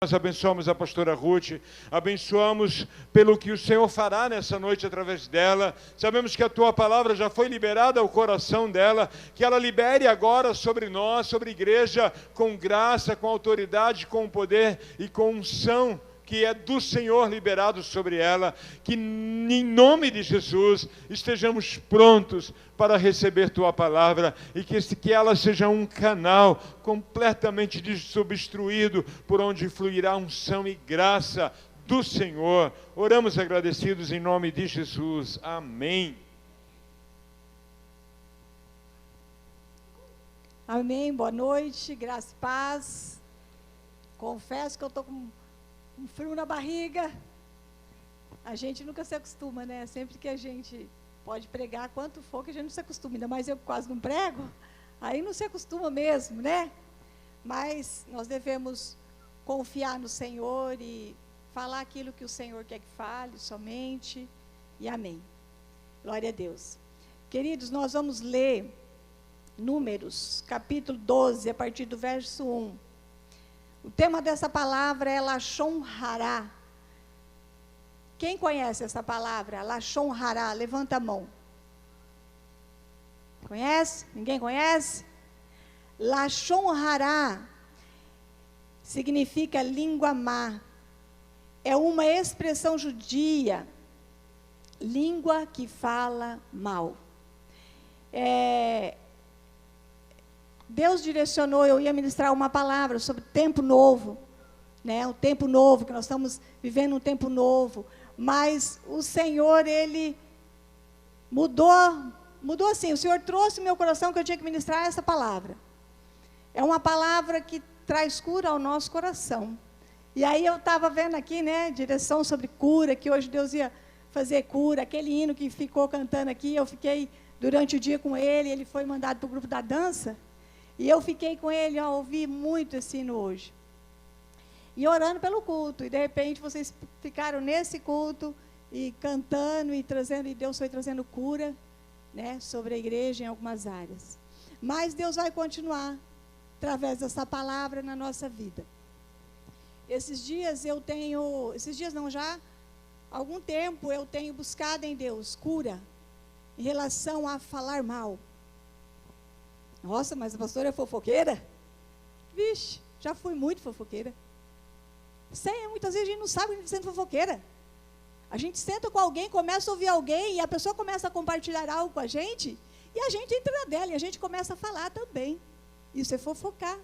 Nós abençoamos a pastora Ruth, abençoamos pelo que o Senhor fará nessa noite através dela. Sabemos que a tua palavra já foi liberada ao coração dela, que ela libere agora sobre nós, sobre a igreja, com graça, com autoridade, com poder e com unção, que é do Senhor liberado sobre ela, que em nome de Jesus estejamos prontos para receber tua palavra e que ela seja um canal completamente desobstruído por onde fluirá unção e graça do Senhor. Oramos agradecidos em nome de Jesus. Amém. Amém, boa noite, graça e paz. Confesso que eu estou com um frio na barriga. A gente nunca se acostuma, né? Sempre que a gente pode pregar quanto for, que a gente não se acostuma, ainda mais eu que quase não prego, aí não se acostuma mesmo, né? Mas nós devemos confiar no Senhor e falar aquilo que o Senhor quer que fale somente, e amém. Glória a Deus. Queridos, nós vamos ler Números, capítulo 12, a partir do verso 1. O tema dessa palavra é Lashon Hará. Quem conhece essa palavra? Lashon Hará, levanta a mão. Conhece? Ninguém conhece? Lashon Hará significa língua má. É uma expressão judia, língua que fala mal. Deus direcionou, eu ia ministrar uma palavra sobre tempo novo, né? Um tempo novo, que nós estamos vivendo um tempo novo, mas o Senhor, Ele mudou assim, o Senhor trouxe no meu coração que eu tinha que ministrar essa palavra. É uma palavra que traz cura ao nosso coração. E aí eu estava vendo aqui, né, direção sobre cura, que hoje Deus ia fazer cura, aquele hino que ficou cantando aqui, eu fiquei durante o dia com ele foi mandado para o grupo da dança, e eu fiquei com ele, ouvi muito esse hino hoje. E orando pelo culto. E de repente vocês ficaram nesse culto, e cantando, e trazendo, e Deus foi trazendo cura, né, sobre a igreja em algumas áreas. Mas Deus vai continuar, através dessa palavra, na nossa vida. Esses dias já há algum tempo eu tenho buscado em Deus cura, em relação a falar mal. Nossa, mas a pastora é fofoqueira? Vixe, já fui muito fofoqueira. Muitas vezes a gente não sabe que a gente está sendo fofoqueira. A gente senta com alguém, começa a ouvir alguém, e a pessoa começa a compartilhar algo com a gente, e a gente entra na dela, e a gente começa a falar também. Isso é fofocar,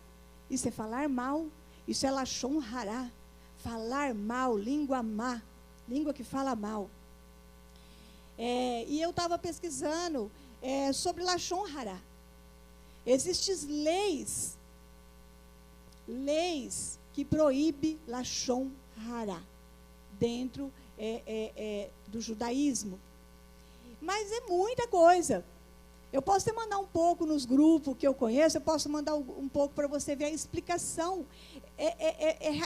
isso é falar mal, isso é Lashon Hará, falar mal, língua má, língua que fala mal. E eu estava pesquisando sobre Lashon Hará. Existem leis que proíbem Lashon Hará dentro do judaísmo. Mas é muita coisa. Eu posso até mandar um pouco nos grupos que eu conheço, eu posso mandar um pouco para você ver a explicação.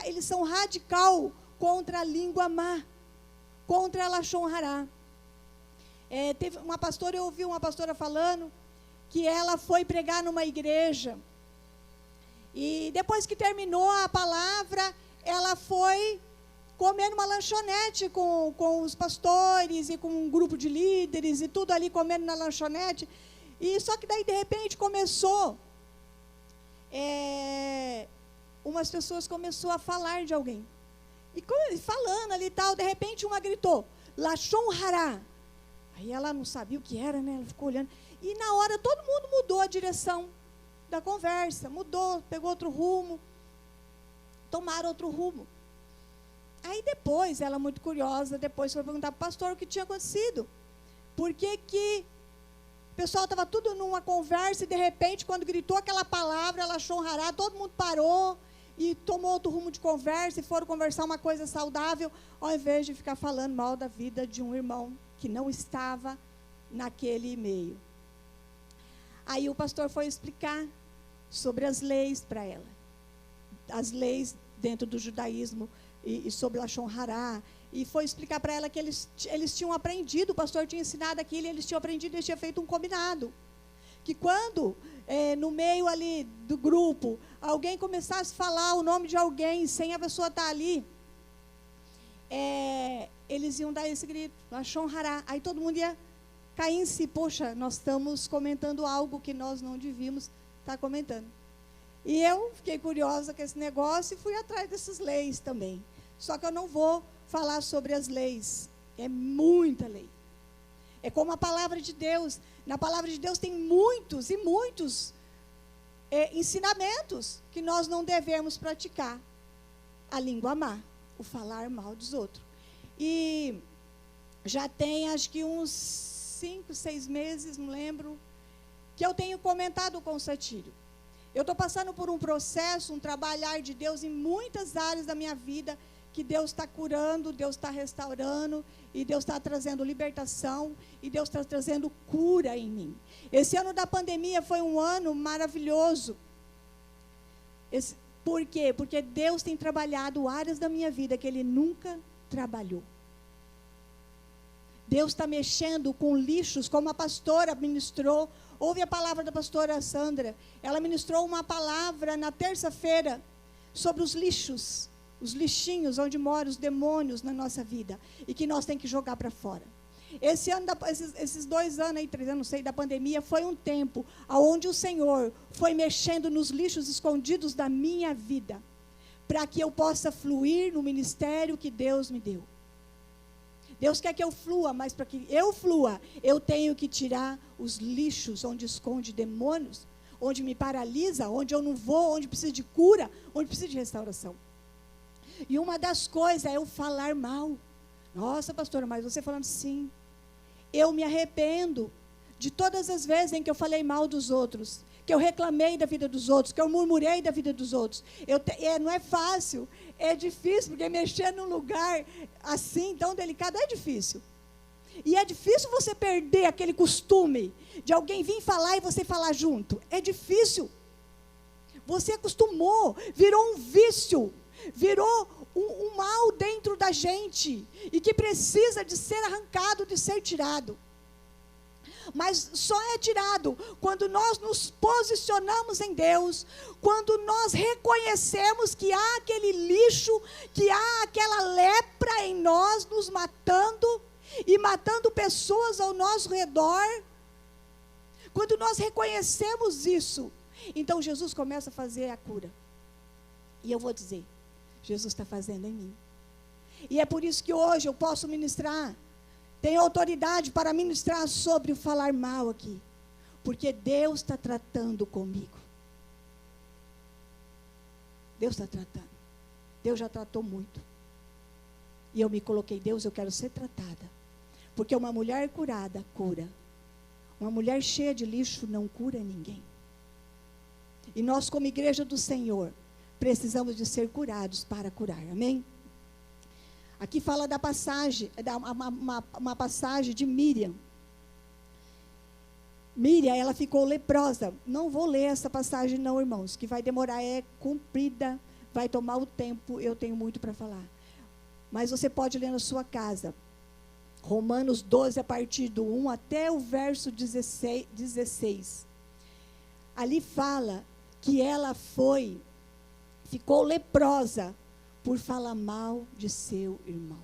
Eles são radical contra a língua má, contra a Lashon Hará. Teve uma pastora, eu ouvi uma pastora falando que ela foi pregar numa igreja, e depois que terminou a palavra, ela foi comer numa lanchonete com os pastores e com um grupo de líderes, e tudo ali comendo na lanchonete, e só que daí de repente começou, umas pessoas começou a falar de alguém, e falando ali e tal, de repente uma gritou, Lashon Hará. Aí ela não sabia o que era, né? Ela ficou olhando. E na hora todo mundo mudou a direção da conversa. Mudou, pegou outro rumo. Tomaram outro rumo. Aí depois, ela muito curiosa, depois foi perguntar para o pastor o que tinha acontecido. Por que o pessoal estava tudo numa conversa e de repente, quando gritou aquela palavra, Lashon Hará, todo mundo parou e tomou outro rumo de conversa e foram conversar uma coisa saudável, ao invés de ficar falando mal da vida de um irmão que não estava naquele meio. Aí o pastor foi explicar sobre as leis para ela. As leis dentro do judaísmo e sobre Lashon Hará. E foi explicar para ela que eles tinham aprendido, o pastor tinha ensinado aquilo, eles tinham aprendido, eles tinham feito um combinado. que quando, no meio ali do grupo, alguém começasse a falar o nome de alguém, sem a pessoa estar ali, eles iam dar esse grito, Lashon Hará. Aí todo mundo ia cair em si, poxa, nós estamos comentando algo que nós não devíamos estar comentando. E eu fiquei curiosa com esse negócio e fui atrás dessas leis também. Só que eu não vou falar sobre as leis, é muita lei. É como a palavra de Deus. Na palavra de Deus tem muitos e muitos ensinamentos que nós não devemos praticar. A língua má, o falar mal dos outros. E já tem acho que uns 5, 6 meses, não lembro, que eu tenho comentado com o Satírio. Eu estou passando por um processo, um trabalhar de Deus em muitas áreas da minha vida, que Deus está curando, Deus está restaurando, e Deus está trazendo libertação, e Deus está trazendo cura em mim. Esse ano da pandemia foi um ano maravilhoso. Por quê? Porque Deus tem trabalhado áreas da minha vida que Ele nunca trabalhou. Deus está mexendo com lixos, como a pastora ministrou. Ouve a palavra da pastora Sandra. Ela ministrou uma palavra na terça-feira sobre os lixos, os lixinhos onde moram os demônios na nossa vida e que nós temos que jogar para fora. Esse ano, esses 2 anos, 3 anos, não sei, da pandemia, foi um tempo onde o Senhor foi mexendo nos lixos escondidos da minha vida, para que eu possa fluir no ministério que Deus me deu. Deus quer que eu flua, mas para que eu flua, eu tenho que tirar os lixos onde esconde demônios, onde me paralisa, onde eu não vou, onde precisa de cura, onde precisa de restauração. E uma das coisas é eu falar mal. Nossa, pastora, mas você falando sim. Eu me arrependo de todas as vezes em que eu falei mal dos outros, que eu reclamei da vida dos outros, que eu murmurei da vida dos outros. Não é fácil, é difícil, porque mexer num lugar assim, tão delicado, é difícil. E é difícil você perder aquele costume de alguém vir falar e você falar junto. É difícil. Você acostumou, virou um vício, virou um mal dentro da gente e que precisa de ser arrancado, de ser tirado. Mas só é tirado quando nós nos posicionamos em Deus, quando nós reconhecemos que há aquele lixo, que há aquela lepra em nós nos matando e matando pessoas ao nosso redor. Quando nós reconhecemos isso, então Jesus começa a fazer a cura. E eu vou dizer, Jesus está fazendo em mim. E é por isso que hoje eu posso ministrar, tenho autoridade para ministrar sobre o falar mal aqui, porque Deus está tratando comigo. Deus está tratando. Deus já tratou muito. E eu me coloquei, Deus, eu quero ser tratada. Porque uma mulher curada, cura. Uma mulher cheia de lixo não cura ninguém. E nós, como igreja do Senhor, precisamos de ser curados para curar, amém? Aqui fala da passagem, uma passagem de Miriam. Miriam, ela ficou leprosa. Não vou ler essa passagem não, irmãos, que vai demorar, é comprida, vai tomar o tempo, eu tenho muito para falar. Mas você pode ler na sua casa. Romanos 12, a partir do 1 até o verso 16. Ali fala que ela ficou leprosa por falar mal de seu irmão.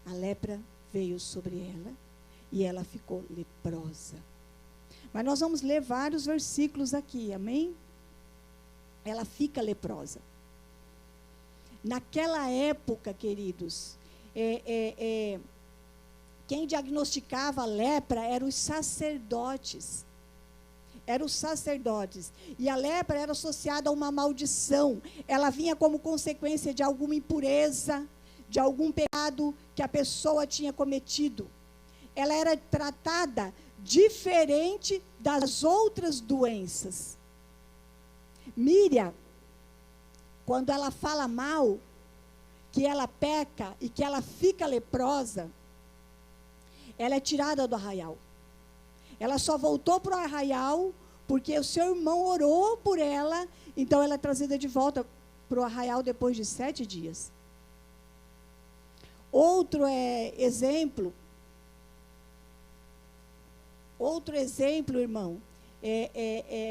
A lepra veio sobre ela e ela ficou leprosa. Mas nós vamos ler vários versículos aqui, amém? Ela fica leprosa. Naquela época, queridos, quem diagnosticava a lepra eram os sacerdotes. Eram os sacerdotes. E a lepra era associada a uma maldição. Ela vinha como consequência de alguma impureza, de algum pecado que a pessoa tinha cometido. Ela era tratada diferente das outras doenças. Miriam, quando ela fala mal, que ela peca e que ela fica leprosa, ela é tirada do arraial. Ela só voltou para o arraial porque o seu irmão orou por ela, então ela é trazida de volta para o arraial depois de 7 dias. Outro exemplo, Outro exemplo, irmão,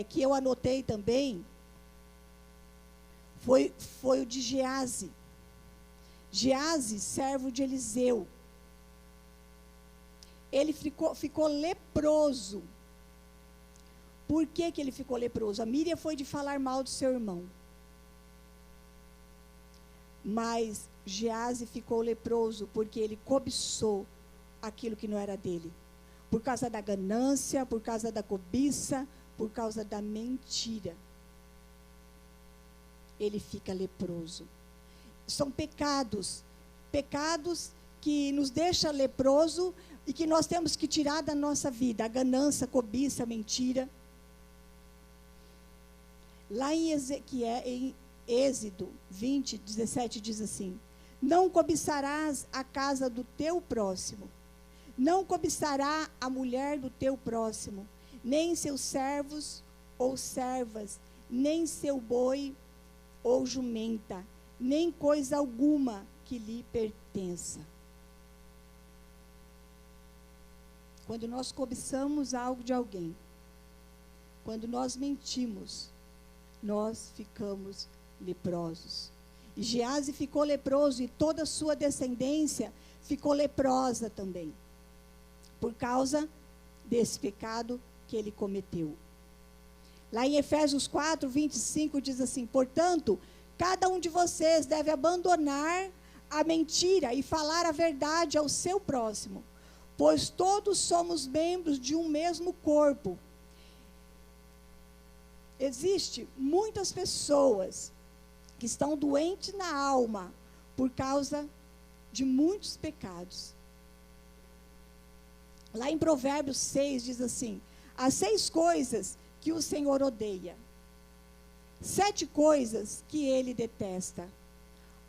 que eu anotei também, foi o de Gease. Gease, servo de Eliseu. Ele ficou leproso. Por que ele ficou leproso? A Míria foi de falar mal do seu irmão. Mas Gease ficou leproso porque ele cobiçou aquilo que não era dele. Por causa da ganância, por causa da cobiça, por causa da mentira. Ele fica leproso. São pecados que nos deixam leproso e que nós temos que tirar da nossa vida. A ganância, a cobiça, a mentira. Lá em Êxodo 20, 17 diz assim: não cobiçarás a casa do teu próximo, não cobiçará a mulher do teu próximo, nem seus servos ou servas, nem seu boi ou jumenta, nem coisa alguma que lhe pertença. Quando nós cobiçamos algo de alguém, quando nós mentimos, nós ficamos leprosos. E Gease ficou leproso e toda a sua descendência ficou leprosa também, por causa desse pecado que ele cometeu. Lá em Efésios 4, 25 diz assim: portanto, cada um de vocês deve abandonar a mentira e falar a verdade ao seu próximo, pois todos somos membros de um mesmo corpo. Existem muitas pessoas que estão doentes na alma por causa de muitos pecados. Lá em Provérbios 6 diz assim: há 6 coisas que o Senhor odeia, 7 coisas que ele detesta: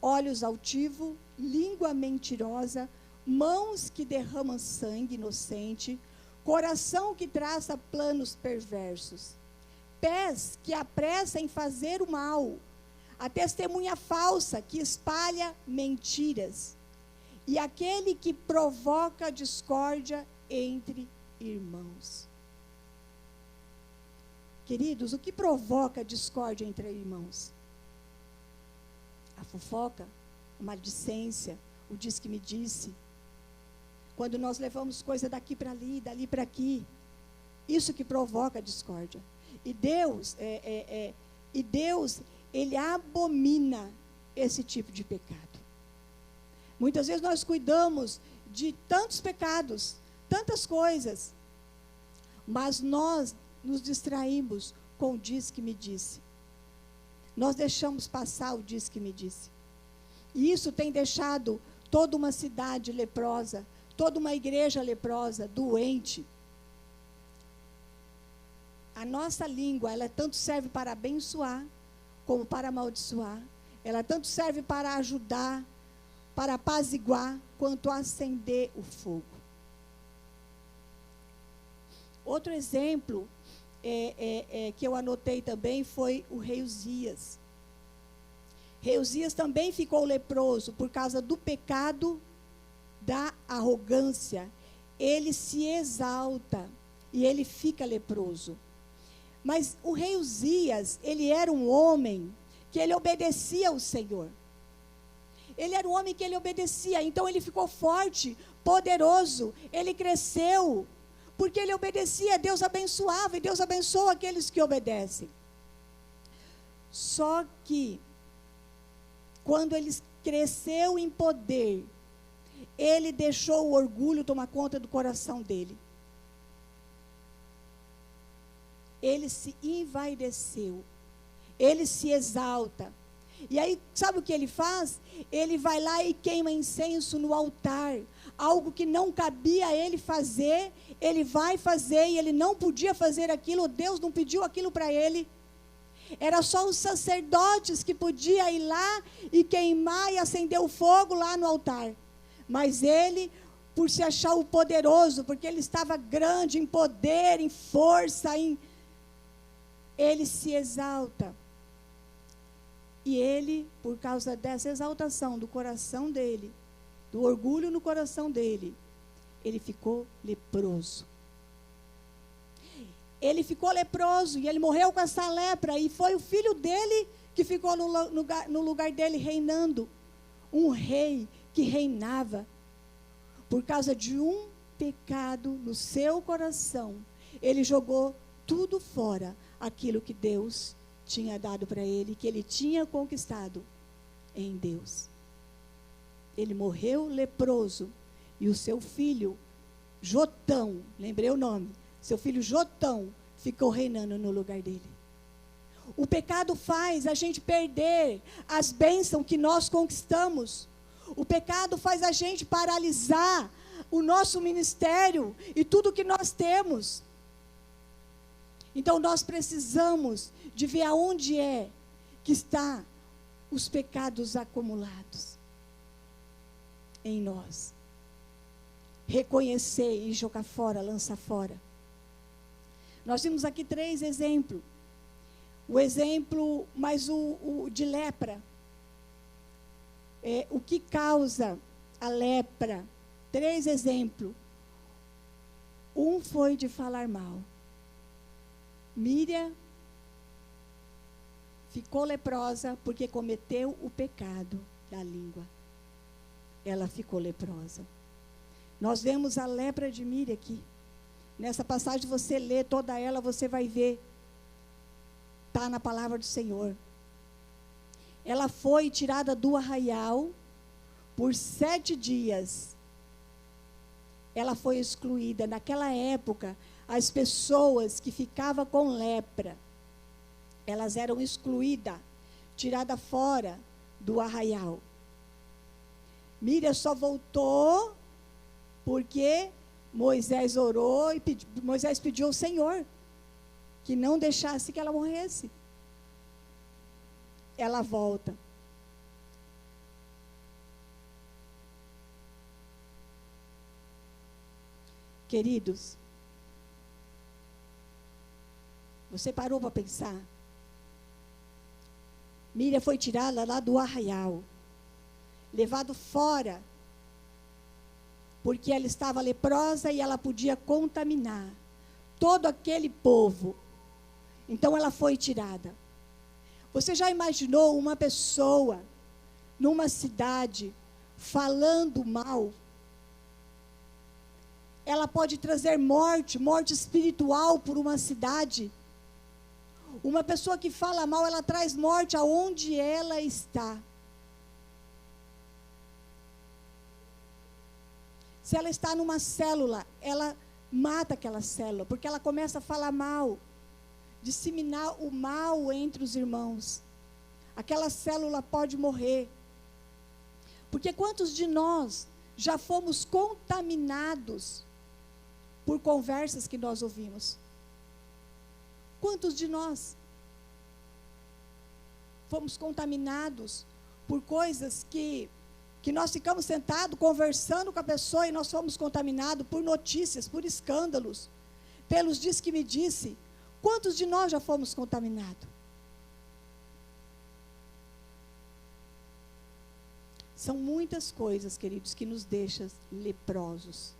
olhos altivos, língua mentirosa, mãos que derramam sangue inocente, coração que traça planos perversos, pés que apressam em fazer o mal, a testemunha falsa que espalha mentiras, e aquele que provoca discórdia entre irmãos. Queridos, o que provoca discórdia entre irmãos? A fofoca, a maledicência, o diz que me disse. Quando nós levamos coisa daqui para ali, dali para aqui, isso que provoca discórdia. E Deus, Ele abomina esse tipo de pecado. Muitas vezes nós cuidamos de tantos pecados, tantas coisas, mas nós nos distraímos com o diz que me disse. Nós deixamos passar o diz que me disse. E isso tem deixado toda uma cidade leprosa, toda uma igreja leprosa, doente. A nossa língua, ela tanto serve para abençoar, como para amaldiçoar. Ela tanto serve para ajudar, para apaziguar, quanto acender o fogo. Outro exemplo que eu anotei também foi o rei Uzias. Rei Uzias também ficou leproso por causa do pecado da arrogância. Ele se exalta e ele fica leproso. Mas o rei Uzias, ele era um homem que ele obedecia ao Senhor. Ele era um homem que ele obedecia, então ele ficou forte, poderoso, ele cresceu, porque ele obedecia, Deus abençoava, e Deus abençoa aqueles que obedecem. Só que, quando ele cresceu em poder, ele deixou o orgulho tomar conta do coração dele. Ele se envaideceu, ele se exalta. E aí, sabe o que ele faz? Ele vai lá e queima incenso no altar, algo que não cabia a ele fazer, ele vai fazer e ele não podia fazer aquilo, Deus não pediu aquilo para ele. Era só os sacerdotes que podiam ir lá e queimar e acender o fogo lá no altar. Mas ele, por se achar o poderoso, porque ele estava grande em poder, em força, ele se exalta. E ele, por causa dessa exaltação do coração dele, do orgulho no coração dele, ele ficou leproso. ele ficou leproso e ele morreu com essa lepra. E foi o filho dele que ficou no lugar dele reinando. Um rei que reinava por causa de um pecado no seu coração. Ele jogou tudo fora, aquilo que Deus tinha dado para ele, que ele tinha conquistado em Deus. Ele morreu leproso e o seu filho Jotão, lembrei o nome, seu filho Jotão ficou reinando no lugar dele. O pecado faz a gente perder as bênçãos que nós conquistamos. O pecado faz a gente paralisar o nosso ministério e tudo que nós temos. Então nós precisamos de ver aonde é que está os pecados acumulados em nós. Reconhecer e jogar fora, lançar fora. Nós vimos aqui 3 exemplos. O exemplo, mas o de lepra. O que causa a lepra? 3 exemplos. Um foi de falar mal. Míriam ficou leprosa porque cometeu o pecado da língua. Ela ficou leprosa. Nós vemos a lepra de Míriam aqui. Nessa passagem, você lê toda ela, você vai ver. Está na palavra do Senhor. Ela foi tirada do arraial por 7 dias. Ela foi excluída. Naquela época, as pessoas que ficavam com lepra, elas eram excluídas, tiradas fora do arraial. Míriam só voltou porque Moisés orou e Moisés pediu ao Senhor que não deixasse que ela morresse. Ela volta. Queridos, você parou para pensar? Míriam foi tirada lá do arraial, levado fora, porque ela estava leprosa e ela podia contaminar todo aquele povo. Então ela foi tirada. Você já imaginou uma pessoa numa cidade falando mal? Ela pode trazer morte espiritual por uma cidade. Uma pessoa que fala mal, ela traz morte aonde ela está. Se ela está numa célula, ela mata aquela célula, porque ela começa a falar mal, disseminar o mal entre os irmãos. Aquela célula pode morrer. Porque quantos de nós já fomos contaminados por conversas que nós ouvimos? Quantos de nós fomos contaminados por coisas que nós ficamos sentados conversando com a pessoa e nós fomos contaminados por notícias, por escândalos, pelos diz que me disse? Quantos de nós já fomos contaminados? São muitas coisas, queridos, que nos deixam leprosos.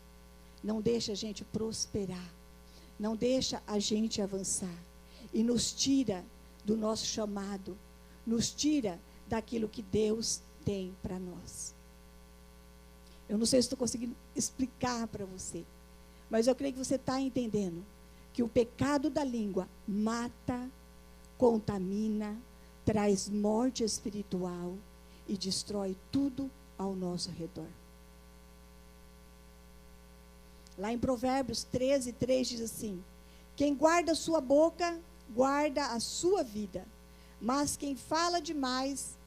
Não deixa a gente prosperar. Não deixa a gente avançar. E nos tira do nosso chamado. Nos tira daquilo que Deus tem para nós. Eu não sei se estou conseguindo explicar para você, mas eu creio que você está entendendo que o pecado da língua mata, contamina, traz morte espiritual e destrói tudo ao nosso redor. Lá em Provérbios 13:3 diz assim: quem guarda sua boca, guarda a sua vida, mas quem fala demais,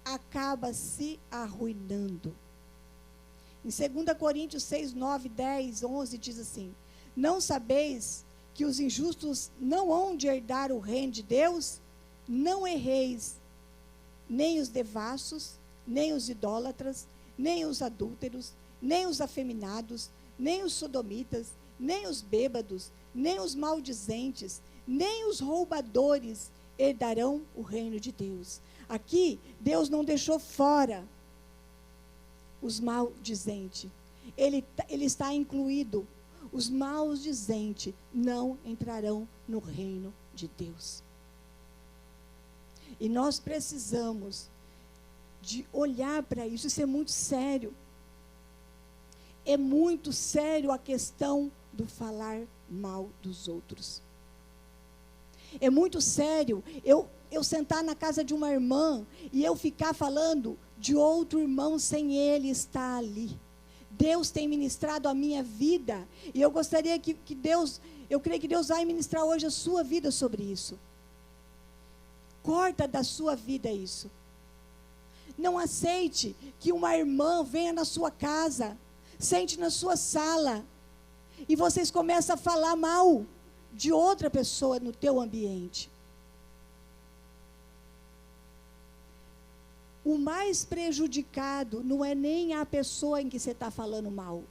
acaba se arruinando. Em 2 Coríntios 6, 9, 10, 11 diz assim: não sabeis que os injustos não hão de herdar o reino de Deus? Não erreis, nem os devassos, nem os idólatras, nem os adúlteros, nem os afeminados, nem os sodomitas, nem os bêbados, nem os maldizentes, nem os roubadores herdarão o reino de Deus. Aqui, Deus não deixou fora os maldizentes. Ele está incluído, os maldizentes não entrarão no reino de Deus. E nós precisamos de olhar para isso. Isso é muito sério. É muito sério a questão do falar mal dos outros. É muito sério eu sentar na casa de uma irmã e eu ficar falando de outro irmão sem ele estar ali. Deus tem ministrado a minha vida, e eu gostaria que Deus, eu creio que Deus vai ministrar hoje a sua vida sobre isso. Corta da sua vida isso. Não aceite que uma irmã venha na sua casa, sente na sua sala, e vocês começam a falar mal de outra pessoa no teu ambiente. O mais prejudicado não é nem a pessoa em que você está falando mal.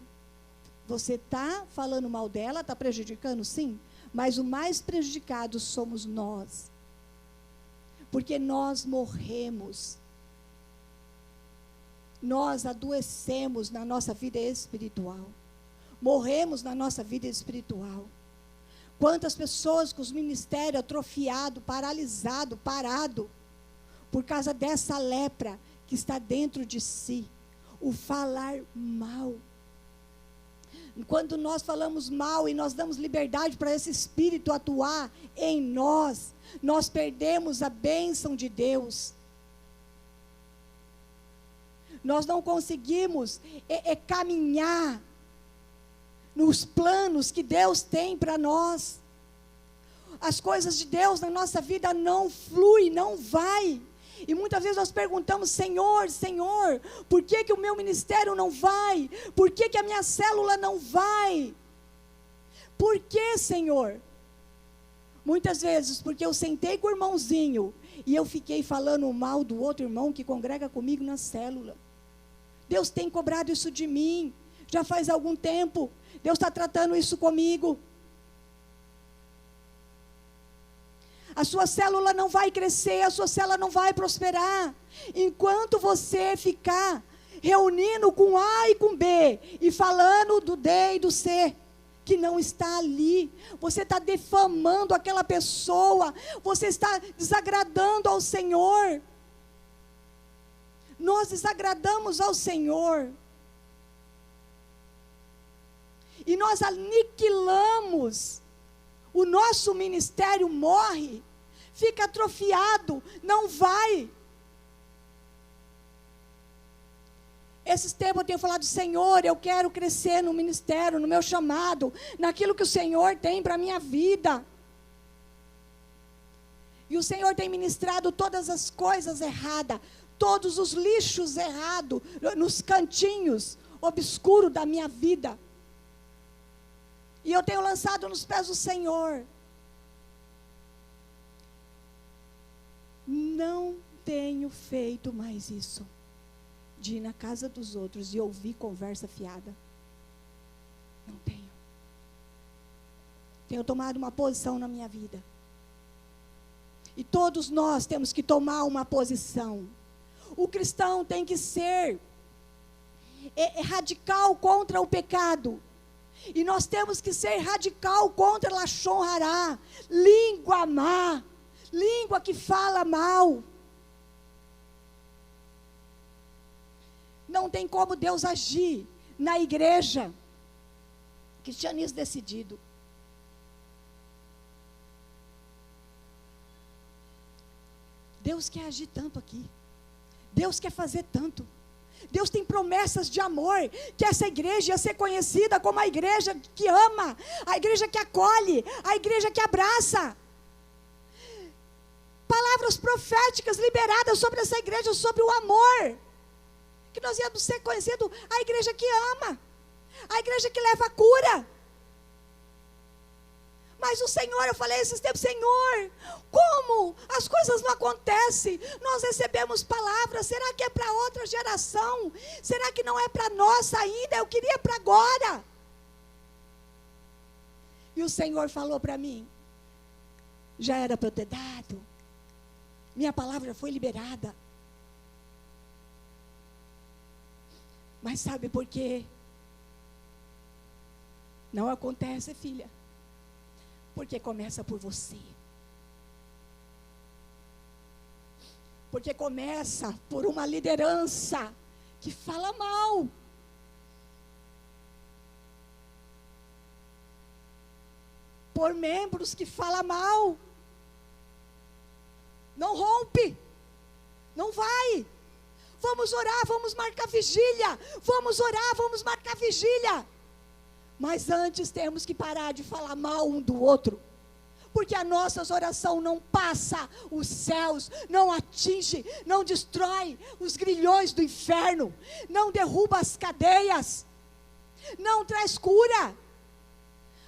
Você está falando mal dela, está prejudicando, sim, mas o mais prejudicado somos nós. Porque nós morremos. Nós adoecemos na nossa vida espiritual. Morremos na nossa vida espiritual. Quantas pessoas com os ministérios atrofiados, paralisados, parados, por causa dessa lepra que está dentro de si, o falar mal. Quando nós falamos mal e nós damos liberdade para esse espírito atuar em nós, nós perdemos a bênção de Deus. Nós não conseguimos caminhar nos planos que Deus tem para nós. As coisas de Deus na nossa vida não fluem, não vai. E muitas vezes nós perguntamos: Senhor, Senhor, por que que o meu ministério não vai? Por que que a minha célula não vai? Por que, Senhor? Muitas vezes porque eu sentei com o irmãozinho e eu fiquei falando mal do outro irmão que congrega comigo na célula. Deus tem cobrado isso de mim, já faz algum tempo. Deus está tratando isso comigo. A sua célula não vai crescer, a sua célula não vai prosperar, enquanto você ficar reunindo com A e com B, e falando do D e do C, que não está ali. Você está defamando aquela pessoa, você está desagradando ao Senhor. Nós desagradamos ao Senhor. E nós aniquilamos. O nosso ministério morre, fica atrofiado, não vai. Esses tempos eu tenho falado: Senhor, eu quero crescer no ministério, no meu chamado, naquilo que o Senhor tem para a minha vida. E o Senhor tem ministrado todas as coisas erradas, todos os lixos errados, nos cantinhos obscuros da minha vida. E eu tenho lançado nos pés do Senhor. Não tenho feito mais isso, de ir na casa dos outros e ouvir conversa fiada. Não tenho. Tenho tomado uma posição na minha vida. E todos nós temos que tomar uma posição. O cristão tem que ser radical contra o pecado. E nós temos que ser radical contra Lashon Hará, língua má, língua que fala mal. Não tem como Deus agir na igreja. Cristianismo decidido. Deus quer agir tanto aqui. Deus quer fazer tanto. Deus tem promessas de amor, que essa igreja ia ser conhecida como a igreja que ama, a igreja que acolhe, a igreja que abraça. Palavras proféticas liberadas sobre essa igreja, sobre o amor, que nós íamos ser conhecidos a igreja que ama, a igreja que leva a cura. Mas o Senhor, eu falei esses tempos: Senhor, como as coisas não acontecem? Nós recebemos palavras, será que é para outra geração? Será que não é para nós ainda? Eu queria para agora. E o Senhor falou para mim: já era para eu ter dado, minha palavra foi liberada. Mas sabe por quê? Não acontece, filha. Porque começa por você. Porque começa por uma liderança que fala mal. Por membros que falam mal. Não rompe. Não vai. Vamos orar, vamos marcar vigília. Vamos orar, vamos marcar vigília. Mas antes temos que parar de falar mal um do outro. Porque a nossa oração não passa os céus, não atinge, não destrói os grilhões do inferno, não derruba as cadeias, não traz cura.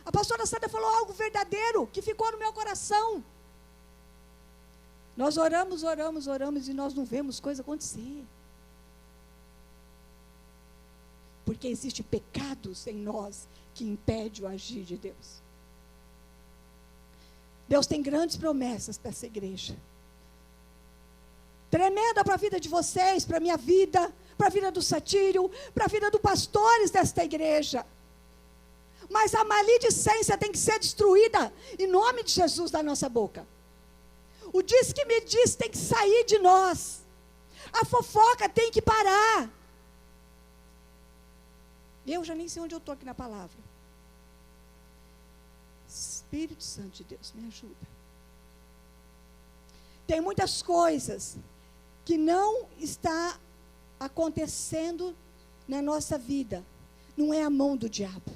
A pastora Sandra falou algo verdadeiro, que ficou no meu coração. Nós oramos e nós não vemos coisa acontecer. Porque existem pecados em nós que impedem o agir de Deus. Deus tem grandes promessas para essa igreja. Tremenda para a vida de vocês, para a minha vida, para a vida do Satírio, para a vida dos pastores desta igreja. Mas a maledicência tem que ser destruída em nome de Jesus da nossa boca. O diz que me diz tem que sair de nós. A fofoca tem que parar. Eu já nem sei onde eu estou aqui na palavra. Espírito Santo de Deus, me ajuda. Tem muitas coisas que não está acontecendo na nossa vida. Não é a mão do diabo.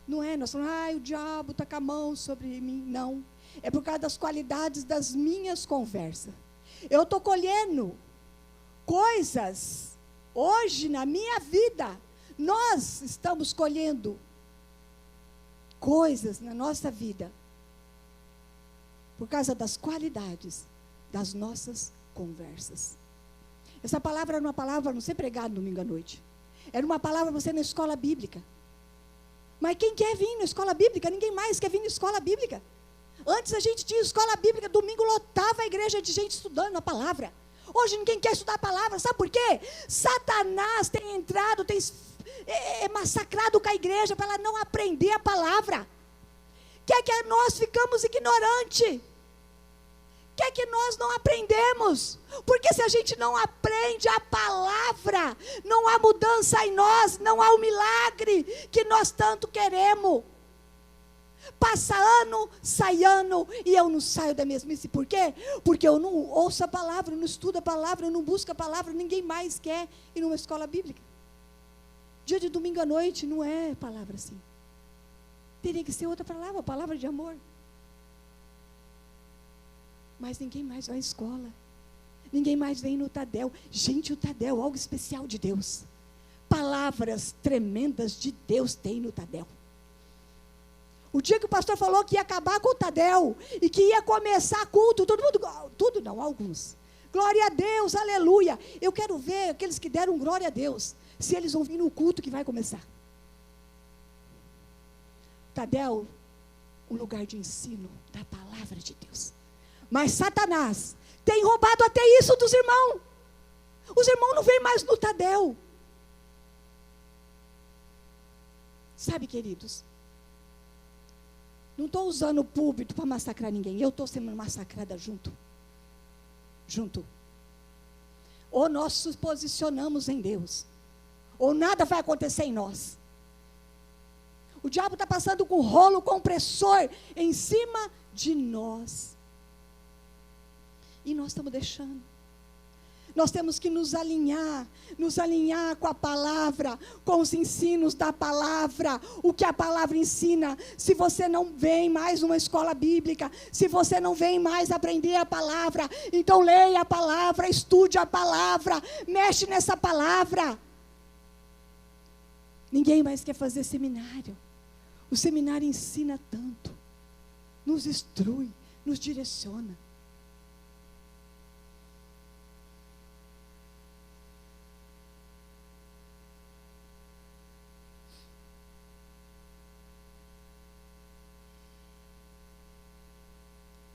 Não é, nós falamos, o diabo está com a mão sobre mim. Não, é por causa das qualidades das minhas conversas. Eu estou colhendo coisas, hoje na minha vida, nós estamos colhendo coisas na nossa vida, por causa das qualidades das nossas conversas. Essa palavra era uma palavra para não ser pregada domingo à noite. Era uma palavra para você ir na escola bíblica. Mas quem quer vir na escola bíblica? Ninguém mais quer vir na escola bíblica. Antes a gente tinha escola bíblica, domingo lotava a igreja de gente estudando a palavra. Hoje ninguém quer estudar a palavra, sabe por quê? Satanás tem entrado, tem massacrado com a igreja para ela não aprender a palavra. Quer que nós ficamos ignorantes? Quer que nós não aprendemos? Porque se a gente não aprende a palavra, não há mudança em nós, não há o milagre que nós tanto queremos. Passa ano, sai ano, e eu não saio da mesmice. Por quê? Porque eu não ouço a palavra, eu não estudo a palavra, eu não busco a palavra. Ninguém mais quer ir numa escola bíblica. Dia de domingo à noite não é palavra assim. Teria que ser outra palavra, palavra de amor. Mas ninguém mais vai à escola. Ninguém mais vem no Tadel. Gente, o Tadel, algo especial de Deus. Palavras tremendas de Deus tem no Tadel. O dia que o pastor falou que ia acabar com o Tadel e que ia começar culto, todo mundo, tudo não, alguns. Glória a Deus, aleluia. Eu quero ver aqueles que deram glória a Deus, se eles vão vir no culto que vai começar. Tadel, um lugar de ensino da palavra de Deus. Mas Satanás tem roubado até isso dos irmãos. Os irmãos não vêm mais no Tadel. Sabe, queridos, não estou usando o púlpito para massacrar ninguém. Eu estou sendo massacrada junto. Ou nós nos posicionamos em Deus, ou nada vai acontecer em nós. O diabo está passando com rolo compressor em cima de nós. E nós estamos deixando. Nós temos que nos alinhar com a palavra, com os ensinos da palavra, o que a palavra ensina. Se você não vem mais numa escola bíblica, se você não vem mais aprender a palavra, então leia a palavra, estude a palavra, mexe nessa palavra. Ninguém mais quer fazer seminário. O seminário ensina tanto, nos instrui, nos direciona.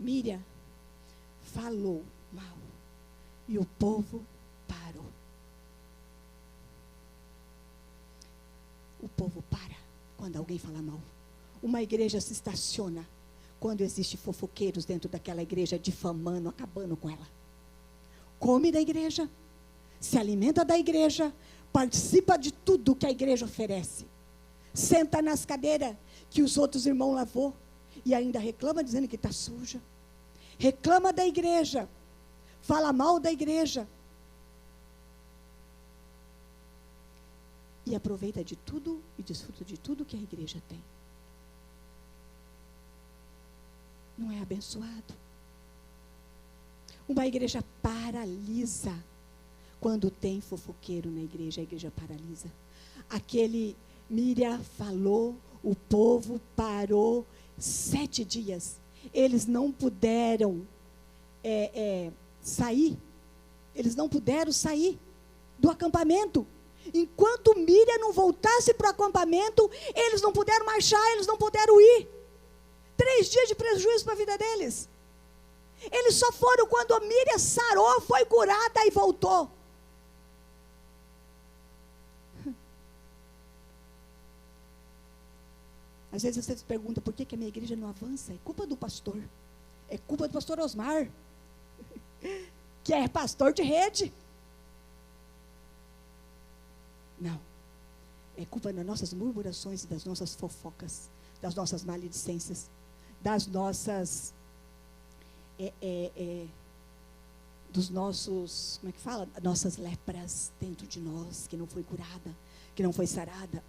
Miriam falou mal e o povo parou. O povo para. quando alguém fala mal. Uma igreja se estaciona quando existe fofoqueiros dentro daquela igreja, difamando, acabando com ela. Come da igreja, se alimenta da igreja, participa de tudo que a igreja oferece. Senta nas cadeiras que os outros irmãos lavou e ainda reclama dizendo que está suja. Reclama da igreja, fala mal da igreja. E aproveita de tudo e desfruta de tudo que a igreja tem. Não é abençoado? Uma igreja paralisa. Quando tem fofoqueiro na igreja, a igreja paralisa. Miriam falou, o povo parou 7 dias. Eles não puderam sair. Eles não puderam sair do acampamento. Enquanto Miriam não voltasse para o acampamento, eles não puderam marchar, eles não puderam ir. 3 dias de prejuízo para a vida deles. Eles só foram quando a Miriam sarou, foi curada e voltou. Às vezes você se pergunta, por que a minha igreja não avança? É culpa do pastor. É culpa do pastor Osmar, que é pastor de rede. Não. É culpa das nossas murmurações e das nossas fofocas, das nossas maledicências, das nossas... dos nossos, como é que fala? Nossas lepras dentro de nós, que não foi curada, que não foi sarada.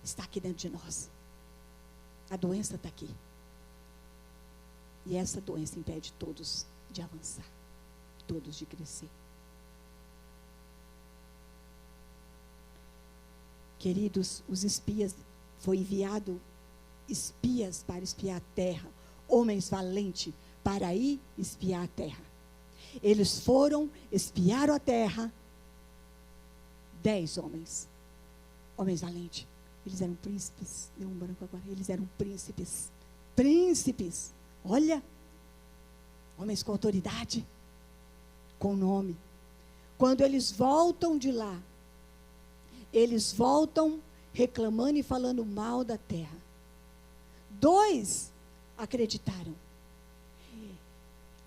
Está aqui dentro de nós. A doença está aqui. E essa doença impede todos de avançar, todos de crescer. Queridos, os espias, foi enviado espias para espiar a terra, homens valentes para ir espiar a terra. Eles foram, espiaram a terra, 10 homens valentes. Eles eram príncipes, deu um branco agora, eles eram príncipes, olha, homens com autoridade, com nome. Quando eles voltam de lá, eles voltam reclamando e falando mal da terra. 2 acreditaram.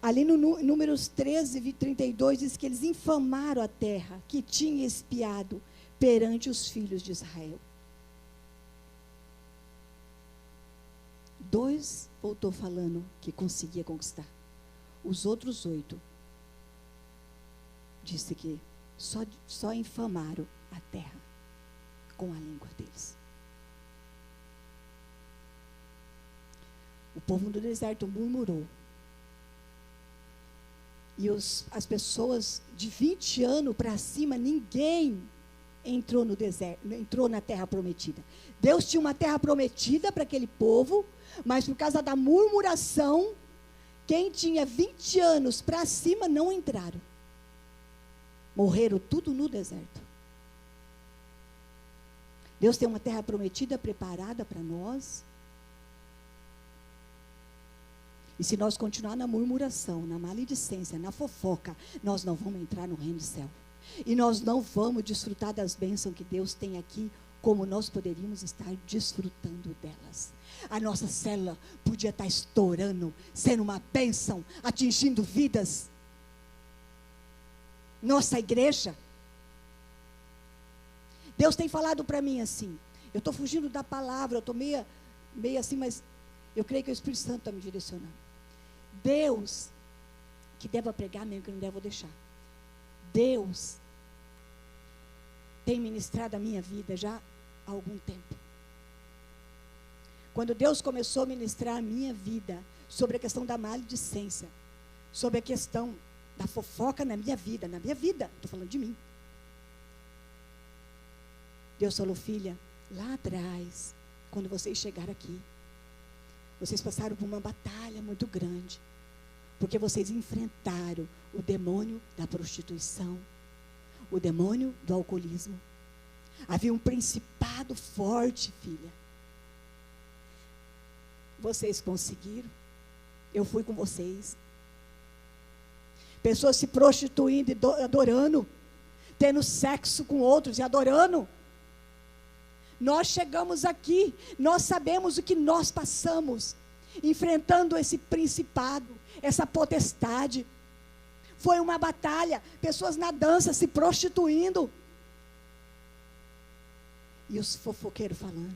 Ali no Números 13, 32, diz que eles infamaram a terra que tinha espiado perante os filhos de Israel. 2 voltou falando que conseguia conquistar. Os outros 8 disse que só infamaram a terra com a língua deles. O povo do deserto murmurou. E as pessoas de 20 anos para cima, ninguém entrou no deserto, entrou na terra prometida. Deus tinha uma terra prometida para aquele povo, mas por causa da murmuração, quem tinha 20 anos para cima não entraram. Morreram tudo no deserto. Deus tem uma terra prometida preparada para nós. E se nós continuar na murmuração, na maledicência, na fofoca, nós não vamos entrar no reino do céu. E nós não vamos desfrutar das bênçãos que Deus tem aqui, como nós poderíamos estar desfrutando delas. A nossa célula podia estar estourando, sendo uma bênção, atingindo vidas. Nossa igreja. Deus tem falado para mim assim, eu estou fugindo da palavra, eu estou meio assim, mas eu creio que o Espírito Santo está me direcionando. Deus, que devo pregar mesmo, que não devo deixar. Deus tem ministrado a minha vida já há algum tempo. Quando Deus começou a ministrar a minha vida sobre a questão da maledicência, sobre a questão da fofoca na minha vida, estou falando de mim. Deus falou, filha, lá atrás, quando vocês chegaram aqui, vocês passaram por uma batalha muito grande, porque vocês enfrentaram o demônio da prostituição, o demônio do alcoolismo. Havia um principado forte, filha. Vocês conseguiram. Eu fui com vocês. Pessoas se prostituindo e adorando, tendo sexo com outros e adorando. Nós chegamos aqui, nós sabemos o que nós passamos, enfrentando esse principado, essa potestade. Foi uma batalha, pessoas na dança, se prostituindo. E os fofoqueiros falando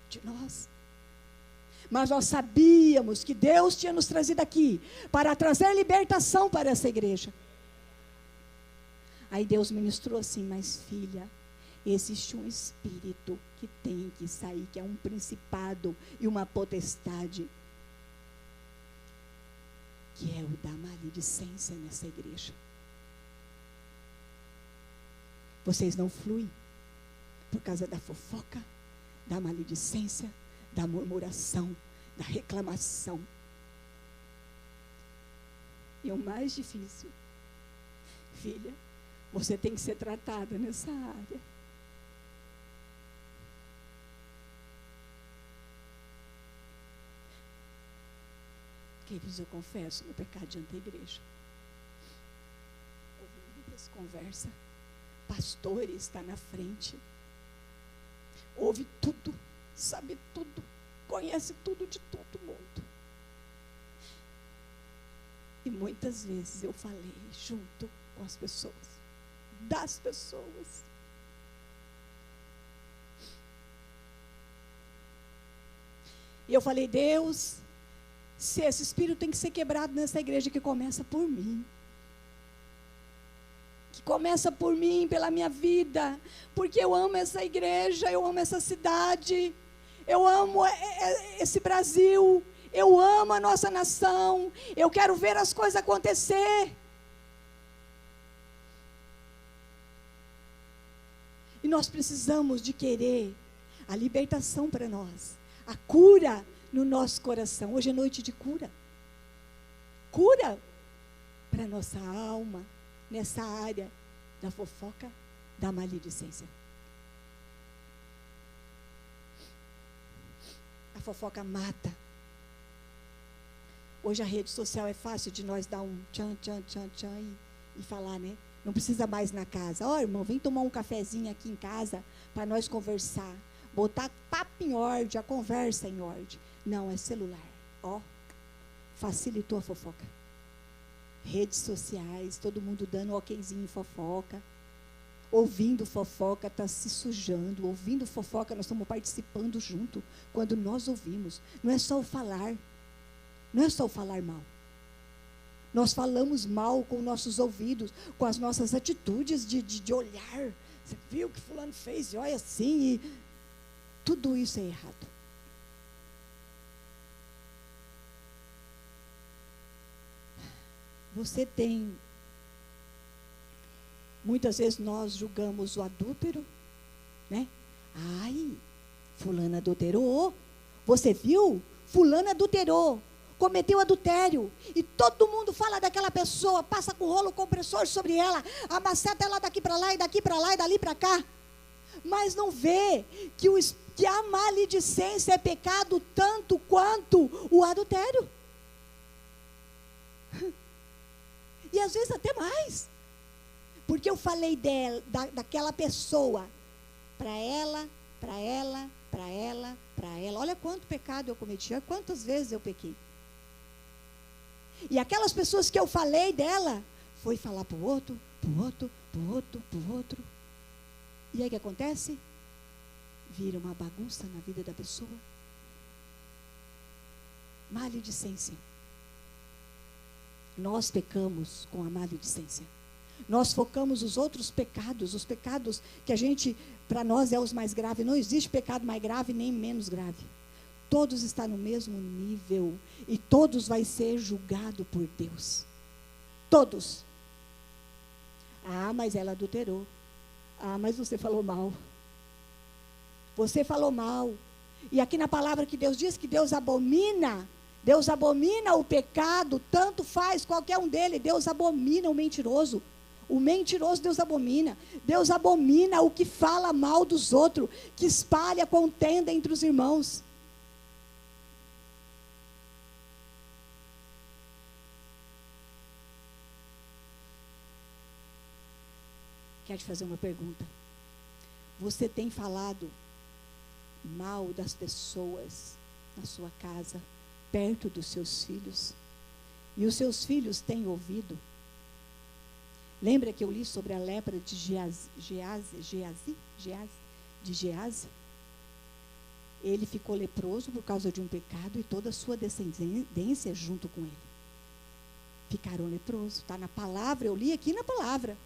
de nós. Mas nós sabíamos que Deus tinha nos trazido aqui para trazer libertação para essa igreja. Aí Deus ministrou assim: mas filha, existe um espírito que tem que sair, que é um principado e uma potestade, que é o da maledicência nessa igreja. Vocês não fluem por causa da fofoca, da maledicência, da murmuração, da reclamação. E o mais difícil, filha, você tem que ser tratada nessa área. Queridos, eu confesso meu pecado diante da igreja. Ouvi muitas conversas. Pastores está na frente. Ouve tudo, sabe tudo, conhece tudo de todo mundo. E muitas vezes eu falei junto com as pessoas, das pessoas. E eu falei: Deus, se esse espírito tem que ser quebrado nessa igreja, que começa por mim. Que começa por mim, pela minha vida, porque eu amo essa igreja, eu amo essa cidade, eu amo esse Brasil, eu amo a nossa nação, eu quero ver as coisas acontecer. E nós precisamos de querer a libertação para nós, a cura no nosso coração. Hoje é noite de cura. Cura para a nossa alma, nessa área da fofoca, da maledicência. A fofoca mata. Hoje a rede social é fácil de nós dar um tchan, tchan, tchan, tchan e falar, né? Não precisa mais na casa. Ó, irmão, vem tomar um cafezinho aqui em casa para nós conversar. Botar papo em ordem, a conversa em ordem. Não, é celular. Ó, facilitou a fofoca. Redes sociais, todo mundo dando okzinho em fofoca. Ouvindo fofoca, está se sujando. Ouvindo fofoca, nós estamos participando junto. Quando nós ouvimos, não é só o falar. Não é só o falar mal. Nós falamos mal com nossos ouvidos, com as nossas atitudes de olhar. Você viu o que fulano fez? E olha assim. E tudo isso é errado. Você tem... Muitas vezes nós julgamos o adúltero, né? Ai, fulano adulterou. Você viu? Fulano adulterou. Cometeu adultério, e todo mundo fala daquela pessoa, passa com rolo compressor sobre ela, amaceta ela daqui para lá, e daqui para lá, e dali para cá, mas não vê que a maledicência é pecado tanto quanto o adultério, e às vezes até mais, porque eu falei daquela pessoa, para ela, olha quanto pecado eu cometi, olha quantas vezes eu pequei. E aquelas pessoas que eu falei dela, foi falar para o outro, para o outro, para o outro, para o outro. E aí o que acontece? Vira uma bagunça na vida da pessoa. Maledicência. Nós pecamos com a maledicência. Nós focamos os outros pecados, os pecados que a gente, para nós, é os mais graves. Não existe pecado mais grave nem menos grave. Todos estão no mesmo nível. E todos vai ser julgado por Deus. Todos. Ah, mas ela adulterou. Ah, mas você falou mal. Você falou mal. E aqui na palavra que Deus diz que Deus abomina o pecado, tanto faz qualquer um dele. Deus abomina o mentiroso. O mentiroso Deus abomina. Deus abomina o que fala mal dos outros, que espalha contenda entre os irmãos. Quero te fazer uma pergunta. Você tem falado mal das pessoas na sua casa, perto dos seus filhos, e os seus filhos têm ouvido. Lembra que eu li sobre a lepra de Geazi? Ele ficou leproso por causa de um pecado, e toda a sua descendência junto com ele ficaram leprosos. Está na palavra, eu li aqui na palavra.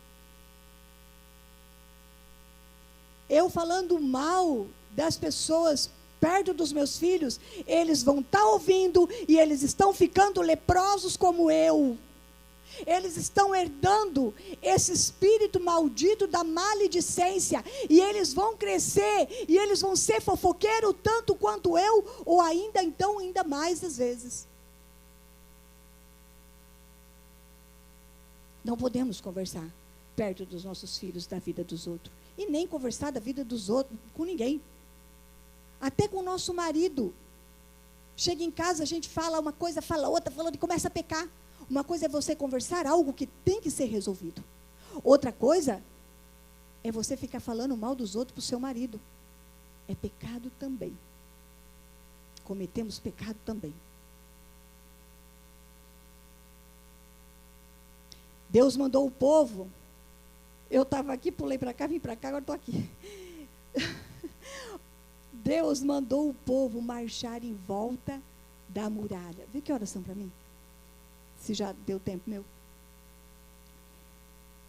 Eu falando mal das pessoas perto dos meus filhos, eles vão estar ouvindo, e eles estão ficando leprosos como eu. Eles estão herdando esse espírito maldito da maledicência, e eles vão crescer, e eles vão ser fofoqueiros tanto quanto eu, ou ainda então, ainda mais às vezes. Não podemos conversar perto dos nossos filhos da vida dos outros, e nem conversar da vida dos outros com ninguém, até com o nosso marido. Chega em casa, a gente fala uma coisa, fala outra, falando e começa a pecar. Uma coisa é você conversar algo que tem que ser resolvido. Outra coisa é você ficar falando mal dos outros para o seu marido. É pecado também. Cometemos pecado também. Deus mandou o povo. Eu estava aqui, pulei para cá, vim para cá, agora estou aqui. Deus mandou o povo marchar em volta da muralha. Vê que oração para mim? Se já deu tempo meu.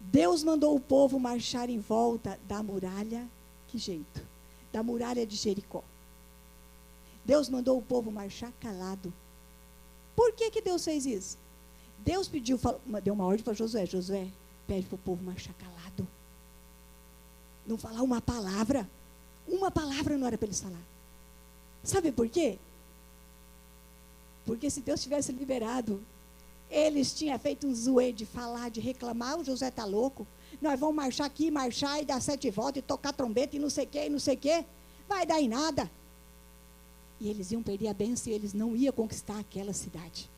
Deus mandou o povo marchar em volta da muralha, que jeito? Da muralha de Jericó. Deus mandou o povo marchar calado. Por que que Deus fez isso? Deus pediu, deu uma ordem para Josué. Josué, pede para o povo marchar calado. Não falar uma palavra. Uma palavra não era para eles falar. Sabe por quê? Porque se Deus tivesse liberado, eles tinham feito um zoe de falar, de reclamar. O Josué está louco. Nós vamos marchar aqui, marchar e dar 7 voltas e tocar trombeta e não sei o que, e não sei o que. Vai dar em nada. E eles iam perder a bênção, e eles não iam conquistar aquela cidade.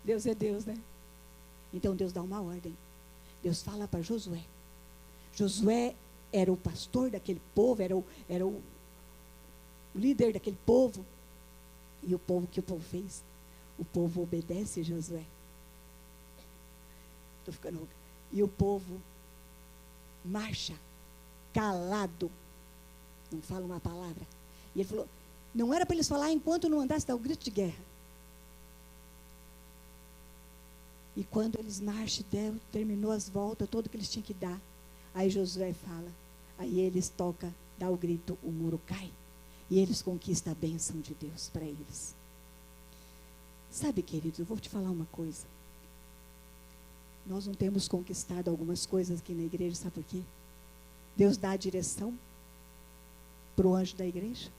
Deus é Deus, né? Então Deus dá uma ordem. Deus fala para Josué. Josué era o pastor daquele povo, era o líder daquele povo. E o povo, que o povo fez? O povo obedece Josué. Estou ficando rouca. E o povo marcha calado. Não fala uma palavra. E ele falou, não era para eles falar enquanto não andasse, dar o grito de guerra. E quando eles marcham, terminou as voltas, tudo que eles tinham que dar. Aí Josué fala, aí eles tocam, dá o grito, o muro cai. E eles conquistam a bênção de Deus para eles. Sabe, queridos, eu vou te falar uma coisa. Nós não temos conquistado algumas coisas aqui na igreja, sabe por quê? Deus dá a direção para o anjo da igreja.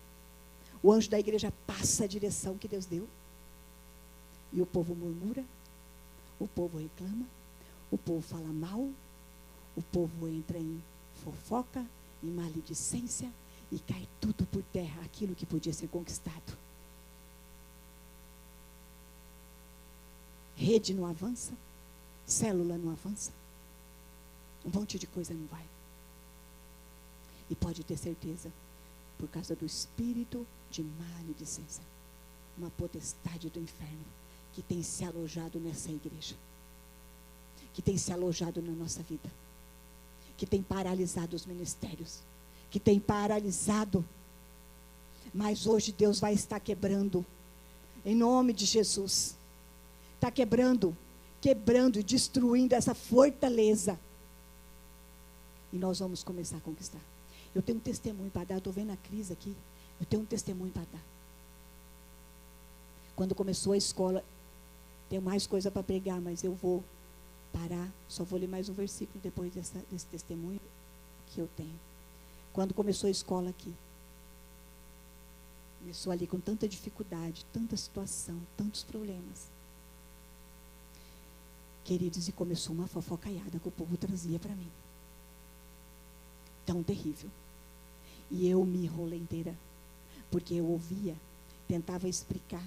O anjo da igreja passa a direção que Deus deu. E o povo murmura, o povo reclama, o povo fala mal, o povo entra em fofoca, em maledicência, e cai tudo por terra, aquilo que podia ser conquistado. Rede não avança, célula não avança, um monte de coisa não vai. E pode ter certeza, por causa do espírito de maledicência, uma potestade do inferno, que tem se alojado nessa igreja, que tem se alojado na nossa vida, que tem paralisado os ministérios, que tem paralisado. Mas hoje Deus vai estar quebrando, em nome de Jesus. Está quebrando e destruindo essa fortaleza. E nós vamos começar a conquistar. Eu tenho um testemunho para dar, estou vendo a crise aqui. Eu tenho um testemunho para dar. Quando começou a escola, tenho mais coisa para pregar, mas eu vou parar, só vou ler mais um versículo depois desse testemunho que eu tenho. Quando começou a escola aqui, começou ali com tanta dificuldade, tanta situação, tantos problemas. Queridos, e começou uma fofocaiada que o povo trazia para mim. Tão terrível. E eu me enrolei inteira, porque eu ouvia, tentava explicar,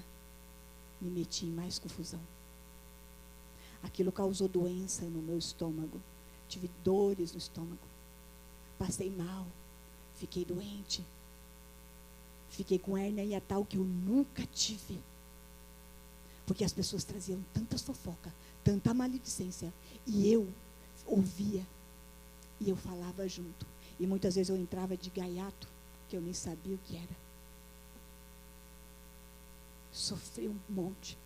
me meti em mais confusão. Aquilo causou doença no meu estômago. Tive dores no estômago. passei mal, fiquei doente, fiquei com hernia tal que eu nunca tive. Porque as pessoas traziam tanta fofoca, tanta maledicência, e eu ouvia, e eu falava junto. E muitas vezes eu entrava de gaiato, que eu nem sabia o que era. Sofri um monte.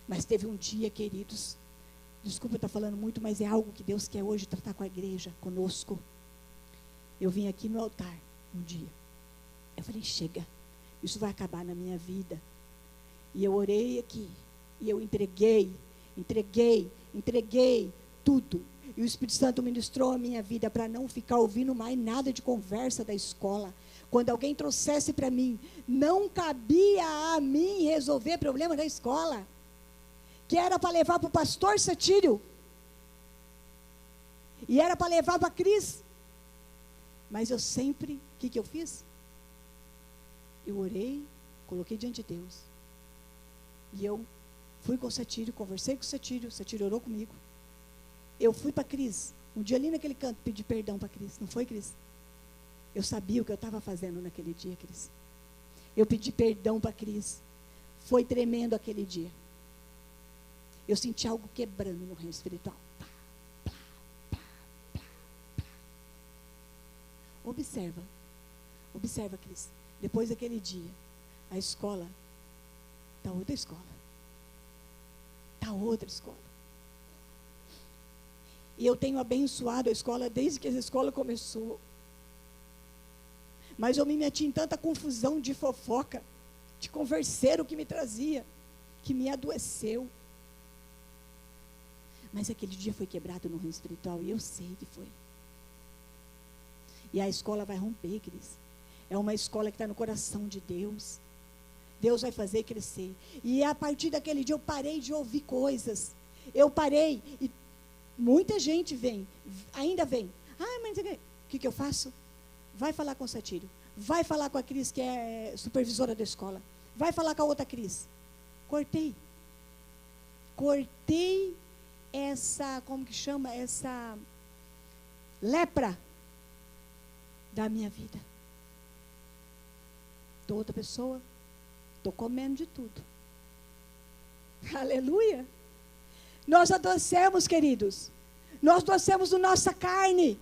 Mas teve um dia, queridos, desculpa eu estar falando muito, mas é algo que Deus quer hoje tratar com a igreja, conosco. Eu vim aqui no altar um dia. Eu falei, chega, isso vai acabar na minha vida. E eu orei aqui. E eu entreguei tudo. E o Espírito Santo ministrou a minha vida para não ficar ouvindo mais nada de conversa da escola. Quando alguém trouxesse para mim, não cabia a mim resolver problema da escola. Que era para levar para o pastor Satírio. E era para levar para a Cris. Mas eu sempre, o que eu fiz? Eu orei, coloquei diante de Deus. E eu fui com o Satírio, conversei com o Satírio orou comigo. Eu fui para a Cris, um dia ali naquele canto, pedi perdão para a Cris, não foi, Cris? Eu sabia o que eu estava fazendo naquele dia, Cris. Eu pedi perdão para a Cris. Foi tremendo aquele dia. Eu senti algo quebrando no reino espiritual. Plá, plá, plá, plá, plá. Observa, Cris. Depois daquele dia, a escola está outra escola. Está outra escola. E eu tenho abençoado a escola desde que essa escola começou. Mas eu me meti em tanta confusão de fofoca, de converseiro que me trazia, que me adoeceu. Mas aquele dia foi quebrado no reino espiritual, e eu sei que foi. E a escola vai romper, Cris. É uma escola que está no coração de Deus. Deus vai fazer crescer. E a partir daquele dia eu parei de ouvir coisas. Eu parei, e muita gente ainda vem. Mas o que eu faço? Vai falar com o Satírio. Vai falar com a Cris, que é supervisora da escola. Vai falar com a outra Cris. Cortei essa, como que chama? Essa lepra da minha vida. Toda pessoa, estou comendo de tudo. Aleluia. Nós adoecemos, queridos. Nós adoecemos na nossa carne.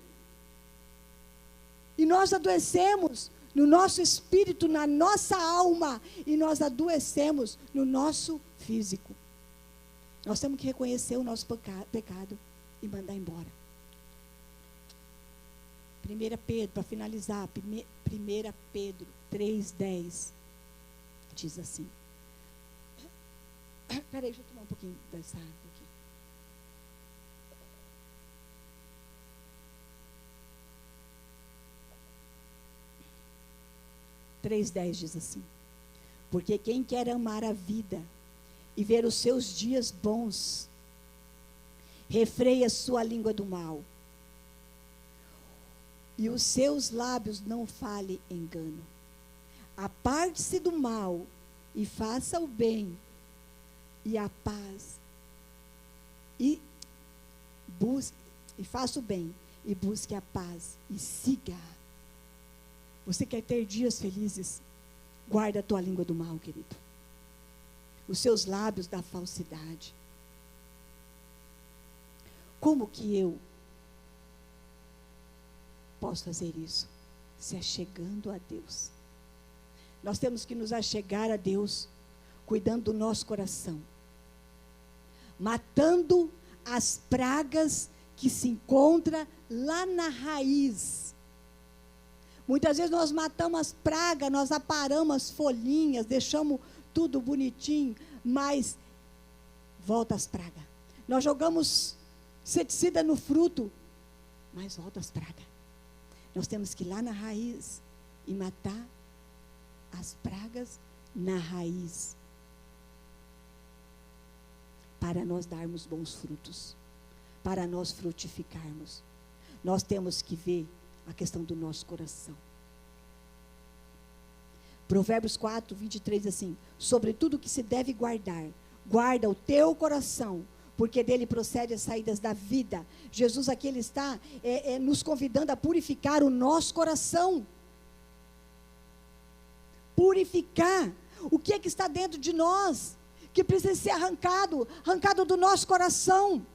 E nós adoecemos no nosso espírito, na nossa alma. E nós adoecemos no nosso físico. Nós temos que reconhecer o nosso pecado e mandar embora. 1 Pedro, para finalizar, 1 Pedro 3,10, diz assim. Peraí, deixa eu tomar um pouquinho dessa água aqui. 3,10 diz assim: porque quem quer amar a vida e ver os seus dias bons, refreia sua língua do mal, e os seus lábios não fale engano. Aparte-se do mal e faça o bem, e a paz, e faça o bem, e busque a paz, e siga. Você quer ter dias felizes? Guarda a tua língua do mal, querido. Os seus lábios da falsidade. Como que eu posso fazer isso? Se achegando a Deus. Nós temos que nos achegar a Deus, cuidando do nosso coração, matando as pragas que se encontram lá na raiz. Muitas vezes nós matamos as pragas, nós aparamos as folhinhas, deixamos tudo bonitinho, mas volta as pragas. Nós jogamos inseticida no fruto, mas volta as pragas. Nós temos que ir lá na raiz e matar as pragas na raiz, para nós darmos bons frutos, para nós frutificarmos. Nós temos que ver a questão do nosso coração. Provérbios 4, 23, assim: sobre tudo que se deve guardar, guarda o teu coração, porque dele procede as saídas da vida. Jesus aqui, ele está nos convidando a purificar o nosso coração. Purificar o que é que está dentro de nós, que precisa ser arrancado do nosso coração.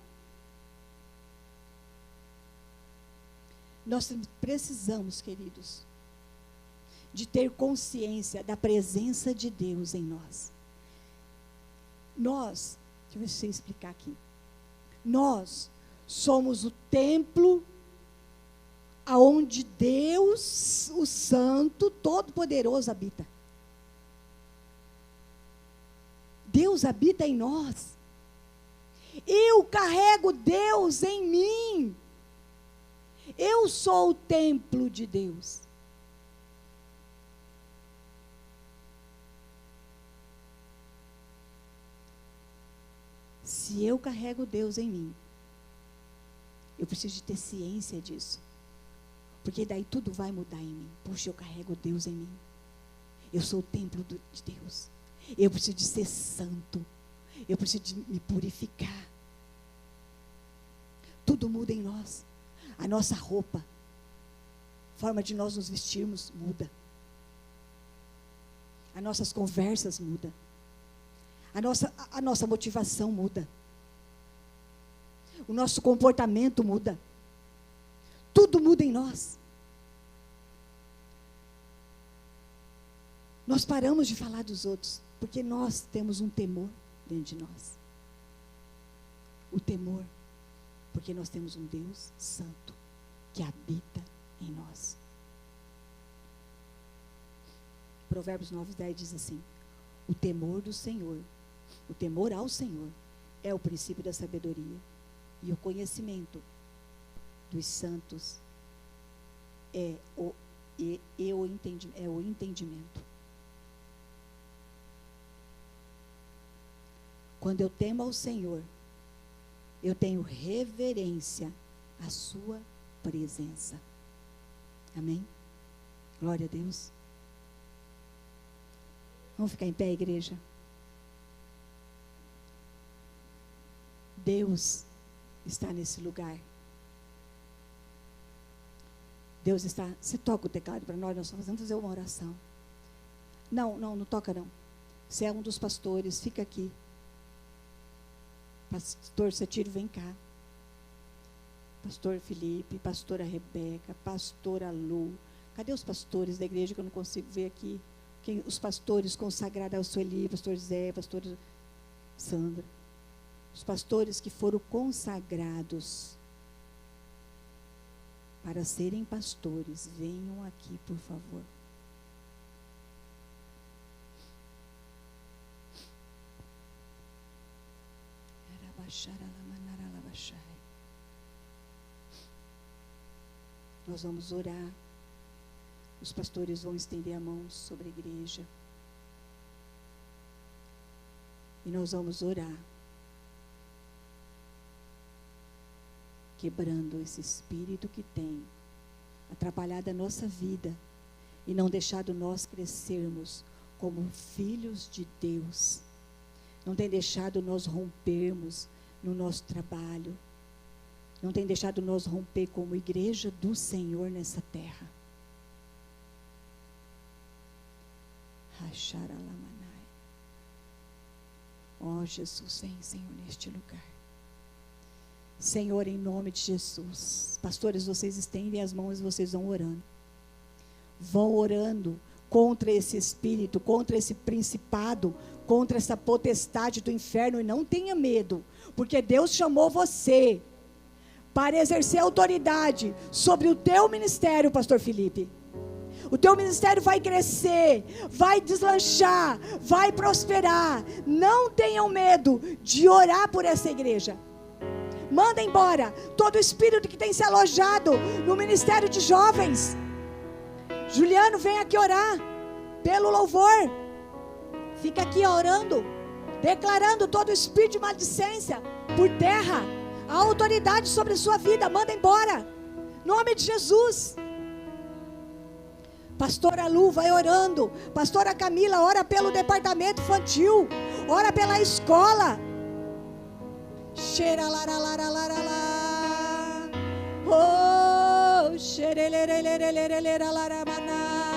Nós precisamos, queridos, de ter consciência da presença de Deus em nós. Deixa eu ver se eu explicar aqui. Nós somos o templo aonde Deus, o Santo, Todo-Poderoso, habita. Deus habita em nós. Eu carrego Deus em mim. Eu sou o templo de Deus. Se eu carrego Deus em mim, eu preciso de ter ciência disso. Porque daí tudo vai mudar em mim. Puxa, eu carrego Deus em mim. Eu sou o templo de Deus. Eu preciso de ser santo. Eu preciso de me purificar. Tudo muda em nós. A nossa roupa, a forma de nós nos vestirmos muda. As nossas conversas mudam. A nossa motivação muda. O nosso comportamento muda. Tudo muda em nós. Nós paramos de falar dos outros, porque nós temos um temor dentro de nós. O temor, porque nós temos um Deus santo, que habita em nós. Provérbios 9:10 diz assim: o temor do Senhor, o temor ao Senhor, é o princípio da sabedoria, e o conhecimento dos santos é o entendimento. Quando eu temo ao Senhor, eu tenho reverência à sua presença. Amém? Glória a Deus. Vamos ficar em pé, igreja? Deus está nesse lugar. Deus está. Você toca o teclado para nós só vamos fazer uma oração. Não toca não. Você é um dos pastores, fica aqui. Pastor Setírio, vem cá. Pastor Felipe, pastora Rebeca, pastora Lu. Cadê os pastores da igreja que eu não consigo ver aqui? Os pastores consagrados ao Sueli, pastor Zé, pastor Sandra. Os pastores que foram consagrados para serem pastores, venham aqui, por favor. Nós vamos orar. Os pastores vão estender a mão sobre a igreja. E nós vamos orar. Quebrando esse espírito que tem atrapalhado a nossa vida e não deixado nós crescermos como filhos de Deus. Não tem deixado nós rompermos no nosso trabalho. Não tem deixado nós romper como igreja do Senhor nessa terra. Oh, Jesus, vem, Senhor, neste lugar. Senhor, em nome de Jesus. Pastores, vocês estendem as mãos e vocês vão orando. Vão orando contra esse espírito, contra esse principado, contra essa potestade do inferno. E não tenha medo, porque Deus chamou você para exercer autoridade sobre o teu ministério, pastor Felipe. O teu ministério vai crescer, vai deslanchar, vai prosperar. Não tenham medo de orar por essa igreja. Manda embora todo espírito que tem se alojado no ministério de jovens. Juliano, vem aqui orar pelo louvor. Fica aqui orando, declarando todo espírito de maledicência por terra. A autoridade sobre a sua vida, manda embora. Em nome de Jesus. Pastora Lu, vai orando. Pastora Camila, ora pelo departamento infantil. Ora pela escola. Cheira lara lara lara lá. Oh, xerelelelelelelera lara maná.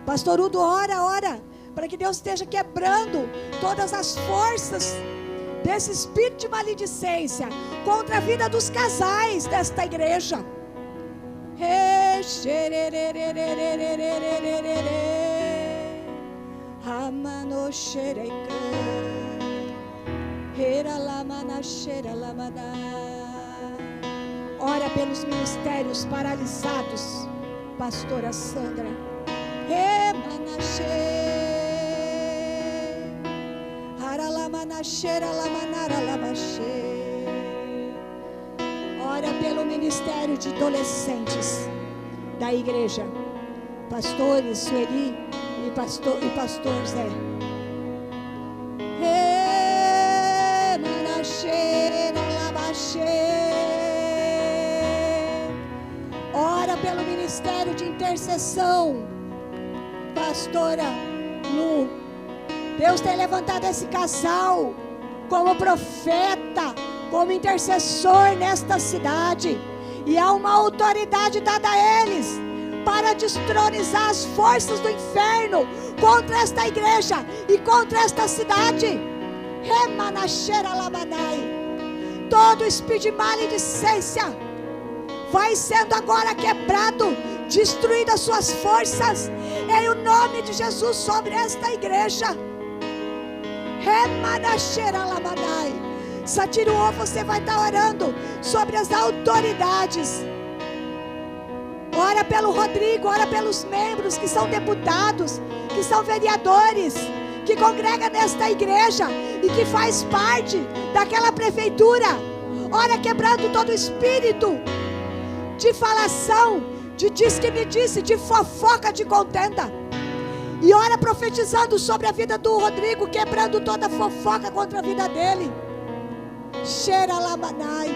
Pastor Udo, ora, para que Deus esteja quebrando todas as forças desse espírito de maledicência contra a vida dos casais desta igreja. Ora pelos ministérios paralisados, pastora Sandra. Ora pelo ministério de adolescentes da igreja, pastores Sueli e pastor Zé. Ora pelo ministério de intercessão, pastora Lu. Deus tem levantado esse casal como profeta, como intercessor nesta cidade, e há uma autoridade dada a eles para destronizar as forças do inferno contra esta igreja e contra esta cidade. Todo espírito de maledicência vai sendo agora quebrado, destruídas as suas forças, em o nome de Jesus sobre esta igreja. Satiruô, você vai estar orando sobre as autoridades. Ora pelo Rodrigo, ora pelos membros que são deputados, que são vereadores, que congrega nesta igreja e que faz parte daquela prefeitura. Ora quebrando todo espírito de falação, de diz que me disse, de fofoca, de contenda. E ora profetizando sobre a vida do Rodrigo, quebrando toda fofoca contra a vida dele. Cheira lamanai.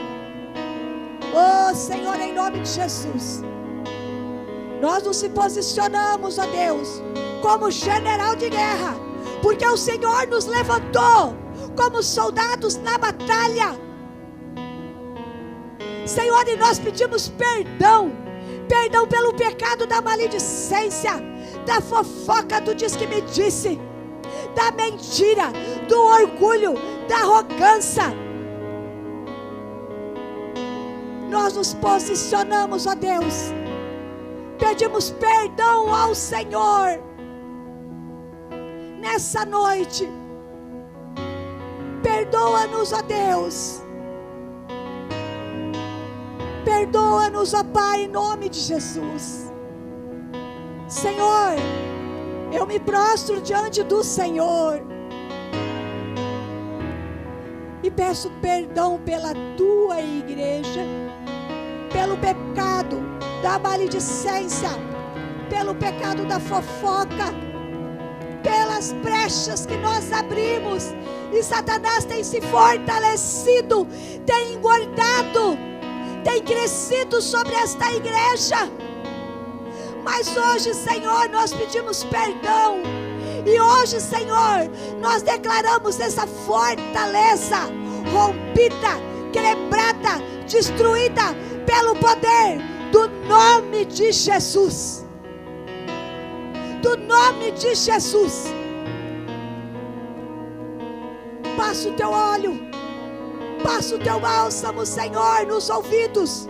Oh Senhor, em nome de Jesus, nós nos posicionamos, ó Deus, como general de guerra, porque o Senhor nos levantou como soldados na batalha. Senhor, e nós pedimos perdão pelo pecado da maledicência, da fofoca, do diz que me disse, da mentira, do orgulho, da arrogância. Nós nos posicionamos, ó Deus, pedimos perdão ao Senhor nessa noite. Perdoa-nos, ó Deus. Perdoa-nos, ó Pai, em nome de Jesus. Senhor, eu me prostro diante do Senhor e peço perdão pela tua igreja, pelo pecado da maledicência, pelo pecado da fofoca, pelas brechas que nós abrimos e Satanás tem se fortalecido, tem engordado, tem crescido sobre esta igreja. Mas hoje, Senhor, nós pedimos perdão. E hoje, Senhor, nós declaramos essa fortaleza rompida, quebrada, destruída pelo poder do nome de Jesus. Do nome de Jesus. Passa o teu óleo, passa o teu bálsamo, Senhor, nos ouvidos,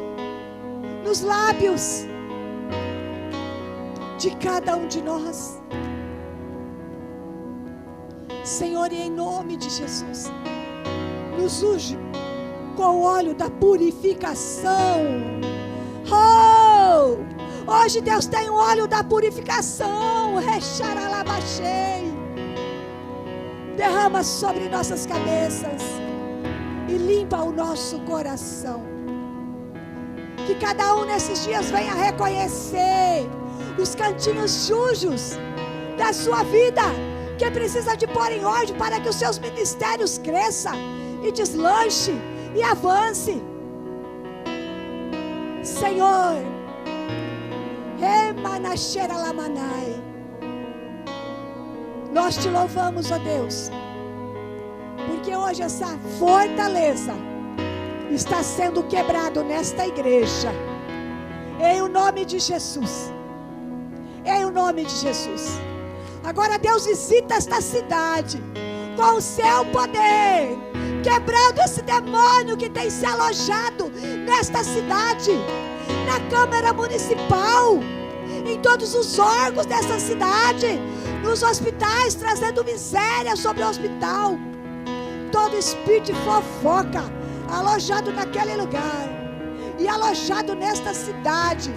nos lábios de cada um de nós. Senhor, e em nome de Jesus, nos unge com o óleo da purificação. Oh! Hoje Deus tem o óleo da purificação. Derrama sobre nossas cabeças e limpa o nosso coração. Que cada um nesses dias venha reconhecer os cantinhos sujos da sua vida, que precisa de pôr em ordem para que os seus ministérios cresçam e deslanche e avance. Senhor, nós te louvamos, ó Deus, porque porque hoje essa fortaleza está sendo quebrado nesta igreja, em o nome de Jesus, em o nome de Jesus. Agora Deus visita esta cidade com o seu poder, quebrando esse demônio que tem se alojado nesta cidade, na Câmara Municipal, em todos os órgãos dessa cidade, nos hospitais, trazendo miséria sobre o hospital. Todo espírito de fofoca alojado naquele lugar e alojado nesta cidade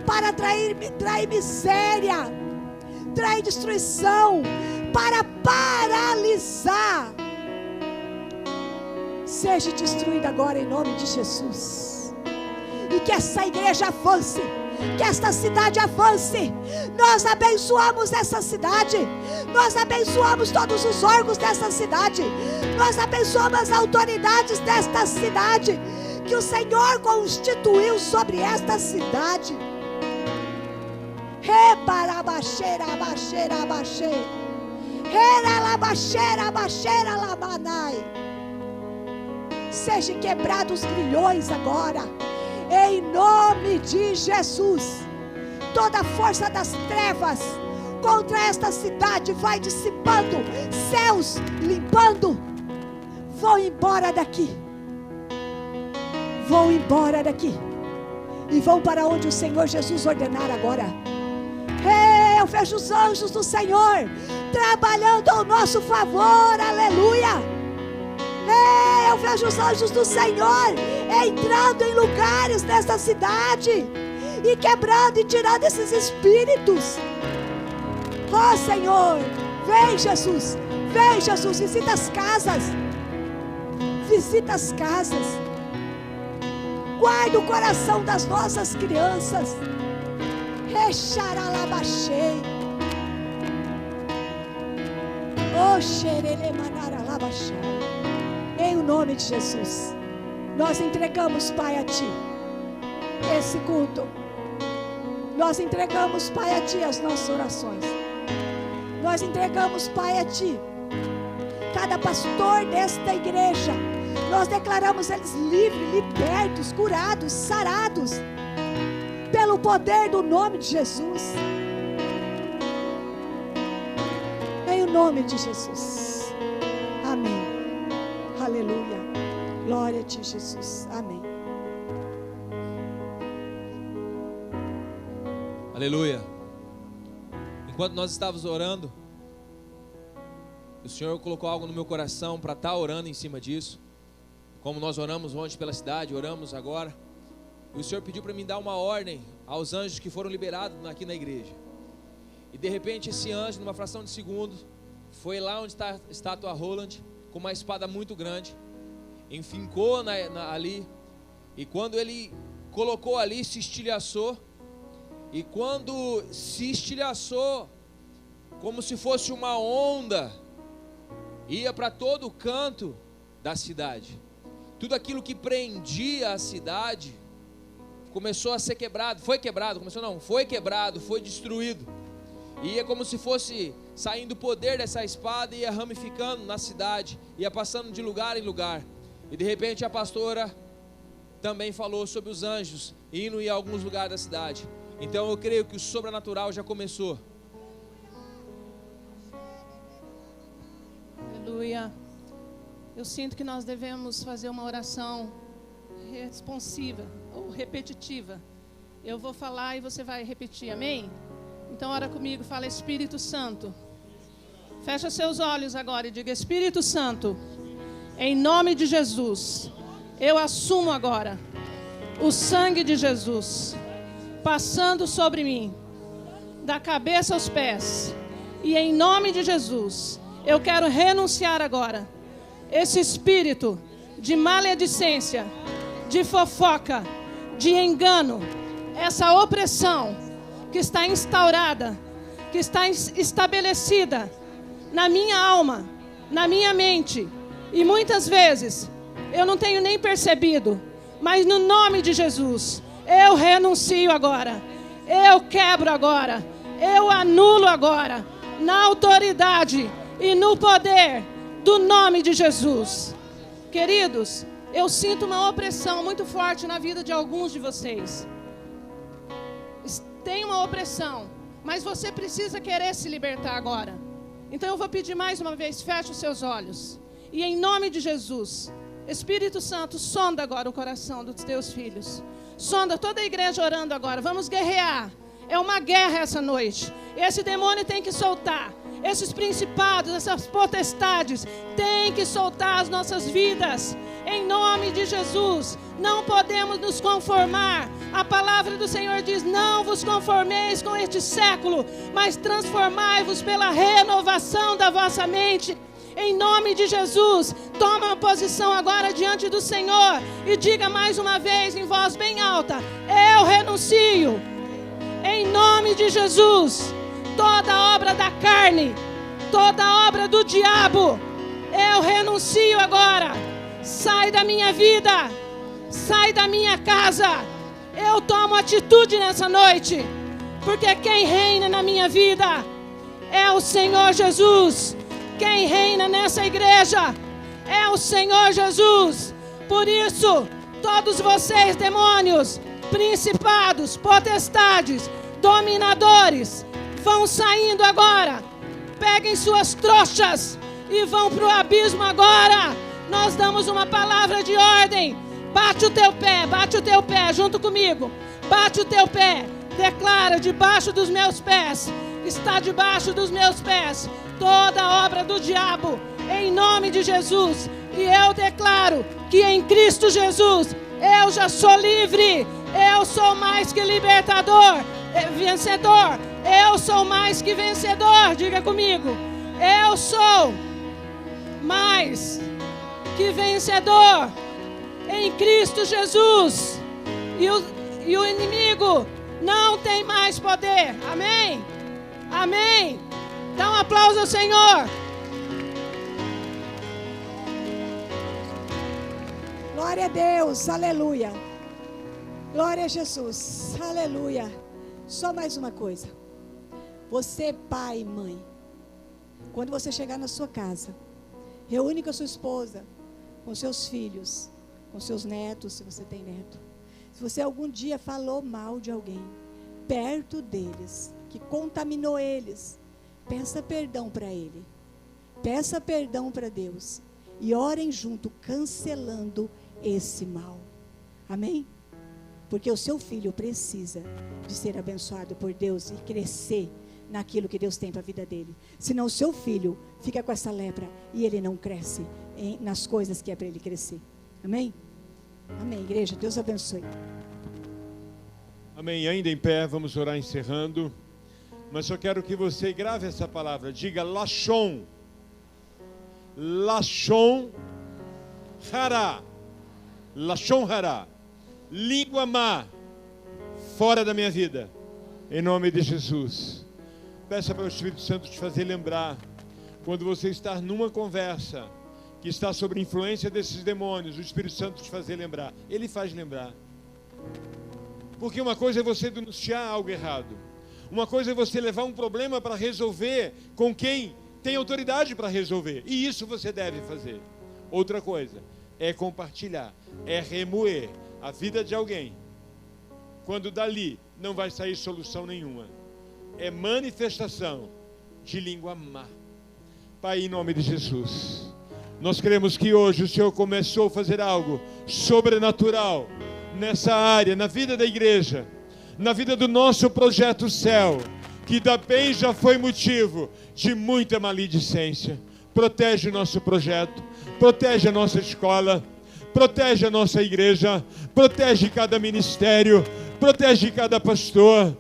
para trair miséria, trair destruição, para paralisar, seja destruída agora em nome de Jesus. E que essa igreja avance, que esta cidade avance. Nós abençoamos essa cidade, nós abençoamos todos os órgãos dessa cidade, nós abençoamos as autoridades desta cidade, que o Senhor constituiu sobre esta cidade. Sejam quebrados os grilhões agora, em nome de Jesus. Toda a força das trevas contra esta cidade vai dissipando, céus limpando. Vão embora daqui, vão embora daqui e vão para onde o Senhor Jesus ordenar agora. Eu vejo os anjos do Senhor trabalhando ao nosso favor, aleluia. Eu vejo os anjos do Senhor entrando em lugares nessa cidade e quebrando e tirando esses espíritos. Oh Senhor, vem Jesus, visita as casas, visita as casas, guarda o coração das nossas crianças. Recharalabachei, oh xereremanaralabachai. Em o nome de Jesus, nós entregamos, Pai, a Ti esse culto. Nós entregamos, Pai, a Ti as nossas orações. Nós entregamos, Pai, a Ti cada pastor desta igreja. Nós declaramos eles livres, libertos, curados, sarados, pelo poder do nome de Jesus. Em o nome de Jesus. Amém. Aleluia. Glória a Ti, Jesus. Amém. Aleluia. Enquanto nós estávamos orando, o Senhor colocou algo no meu coração para estar orando em cima disso. Como nós oramos ontem pela cidade, oramos agora. E o Senhor pediu para mim dar uma ordem aos anjos que foram liberados aqui na igreja. E de repente esse anjo, numa fração de segundo, foi lá onde está a estátua Roland, com uma espada muito grande, enfincou ali, e quando ele colocou ali, se estilhaçou, e quando se estilhaçou, como se fosse uma onda, ia para todo o canto da cidade. Tudo aquilo que prendia a cidade começou a ser quebrado, foi quebrado, foi destruído. E é como se fosse saindo o poder dessa espada e ia ramificando na cidade, ia passando de lugar em lugar. E de repente a pastora também falou sobre os anjos indo em alguns lugares da cidade. Então eu creio que o sobrenatural já começou. Aleluia. Eu sinto que nós devemos fazer uma oração responsiva ou repetitiva. Eu vou falar e você vai repetir, amém? Então ora comigo, fala: Espírito Santo. Fecha seus olhos agora e diga: Espírito Santo, em nome de Jesus, eu assumo agora o sangue de Jesus passando sobre mim, da cabeça aos pés, e em nome de Jesus, eu quero renunciar agora esse espírito de maledicência, de fofoca, de engano, essa opressão que está instaurada, que está estabelecida na minha alma, na minha mente, e muitas vezes eu não tenho nem percebido, mas no nome de Jesus, eu renuncio agora, eu quebro agora, eu anulo agora, na autoridade e no poder do nome de Jesus. Queridos, eu sinto uma opressão muito forte na vida de alguns de vocês. Tem uma opressão, mas você precisa querer se libertar agora. Então eu vou pedir mais uma vez, feche os seus olhos. E em nome de Jesus, Espírito Santo, sonda agora o coração dos teus filhos. Sonda toda a igreja orando agora. Vamos guerrear. É uma guerra essa noite. Esse demônio tem que soltar. Esses principados, essas potestades, têm que soltar as nossas vidas. Em nome de Jesus, não podemos nos conformar. A palavra do Senhor diz: não vos conformeis com este século, mas transformai-vos pela renovação da vossa mente. Em nome de Jesus, toma uma posição agora diante do Senhor e diga mais uma vez em voz bem alta: eu renuncio. Em nome de Jesus, toda obra da carne, toda obra do diabo, eu renuncio agora. Sai da minha vida, sai da minha casa. Eu tomo atitude nessa noite, porque quem reina na minha vida é o Senhor Jesus. Quem reina nessa igreja é o Senhor Jesus. Por isso, todos vocês, demônios, principados, potestades, dominadores, vão saindo agora. Peguem suas trouxas e vão para o abismo agora. Nós damos uma palavra de ordem. Bate o teu pé junto comigo. Bate o teu pé. Declara: debaixo dos meus pés, está debaixo dos meus pés toda obra do diabo, em nome de Jesus. E eu declaro que em Cristo Jesus eu já sou livre. Eu sou mais que libertador, vencedor. Eu sou mais que vencedor. Diga comigo: eu sou mais que vencedor em Cristo Jesus. E o inimigo não tem mais poder. Amém? Amém. Dá um aplauso ao Senhor. Glória a Deus, aleluia. Glória a Jesus, aleluia. Só mais uma coisa. Você, pai e mãe, quando você chegar na sua casa, reúne com a sua esposa, com seus filhos, com seus netos, se você tem neto. Se você algum dia falou mal de alguém perto deles, que contaminou eles, peça perdão para ele. Peça perdão para Deus. E orem junto, cancelando esse mal. Amém? Porque o seu filho precisa de ser abençoado por Deus e crescer naquilo que Deus tem para a vida dele. Senão o seu filho fica com essa lepra e ele não cresce nas coisas que é para ele crescer. Amém? Amém, igreja. Deus abençoe. Amém. Ainda em pé, vamos orar encerrando. Mas só quero que você grave essa palavra. Diga Lashon. Lashon Hará. Lashon Hará. Língua má. Fora da minha vida. Em nome de Jesus. Peça para o Espírito Santo te fazer lembrar. Quando você está numa conversa que está sob influência desses demônios, o Espírito Santo te fazer lembrar. Ele faz lembrar. Porque uma coisa é você denunciar algo errado. Uma coisa é você levar um problema para resolver com quem tem autoridade para resolver. E isso você deve fazer. Outra coisa é compartilhar, é remoer a vida de alguém, quando dali não vai sair solução nenhuma. É manifestação de língua má. Pai, em nome de Jesus, nós queremos que hoje o Senhor começou a fazer algo sobrenatural nessa área, na vida da igreja, na vida do nosso projeto Céu, que também já foi motivo de muita maledicência. Protege o nosso projeto, protege a nossa escola, protege a nossa igreja, protege cada ministério, protege cada pastor,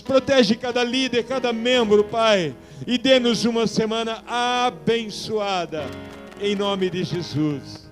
protege cada líder, cada membro, Pai, e dê-nos uma semana abençoada, em nome de Jesus.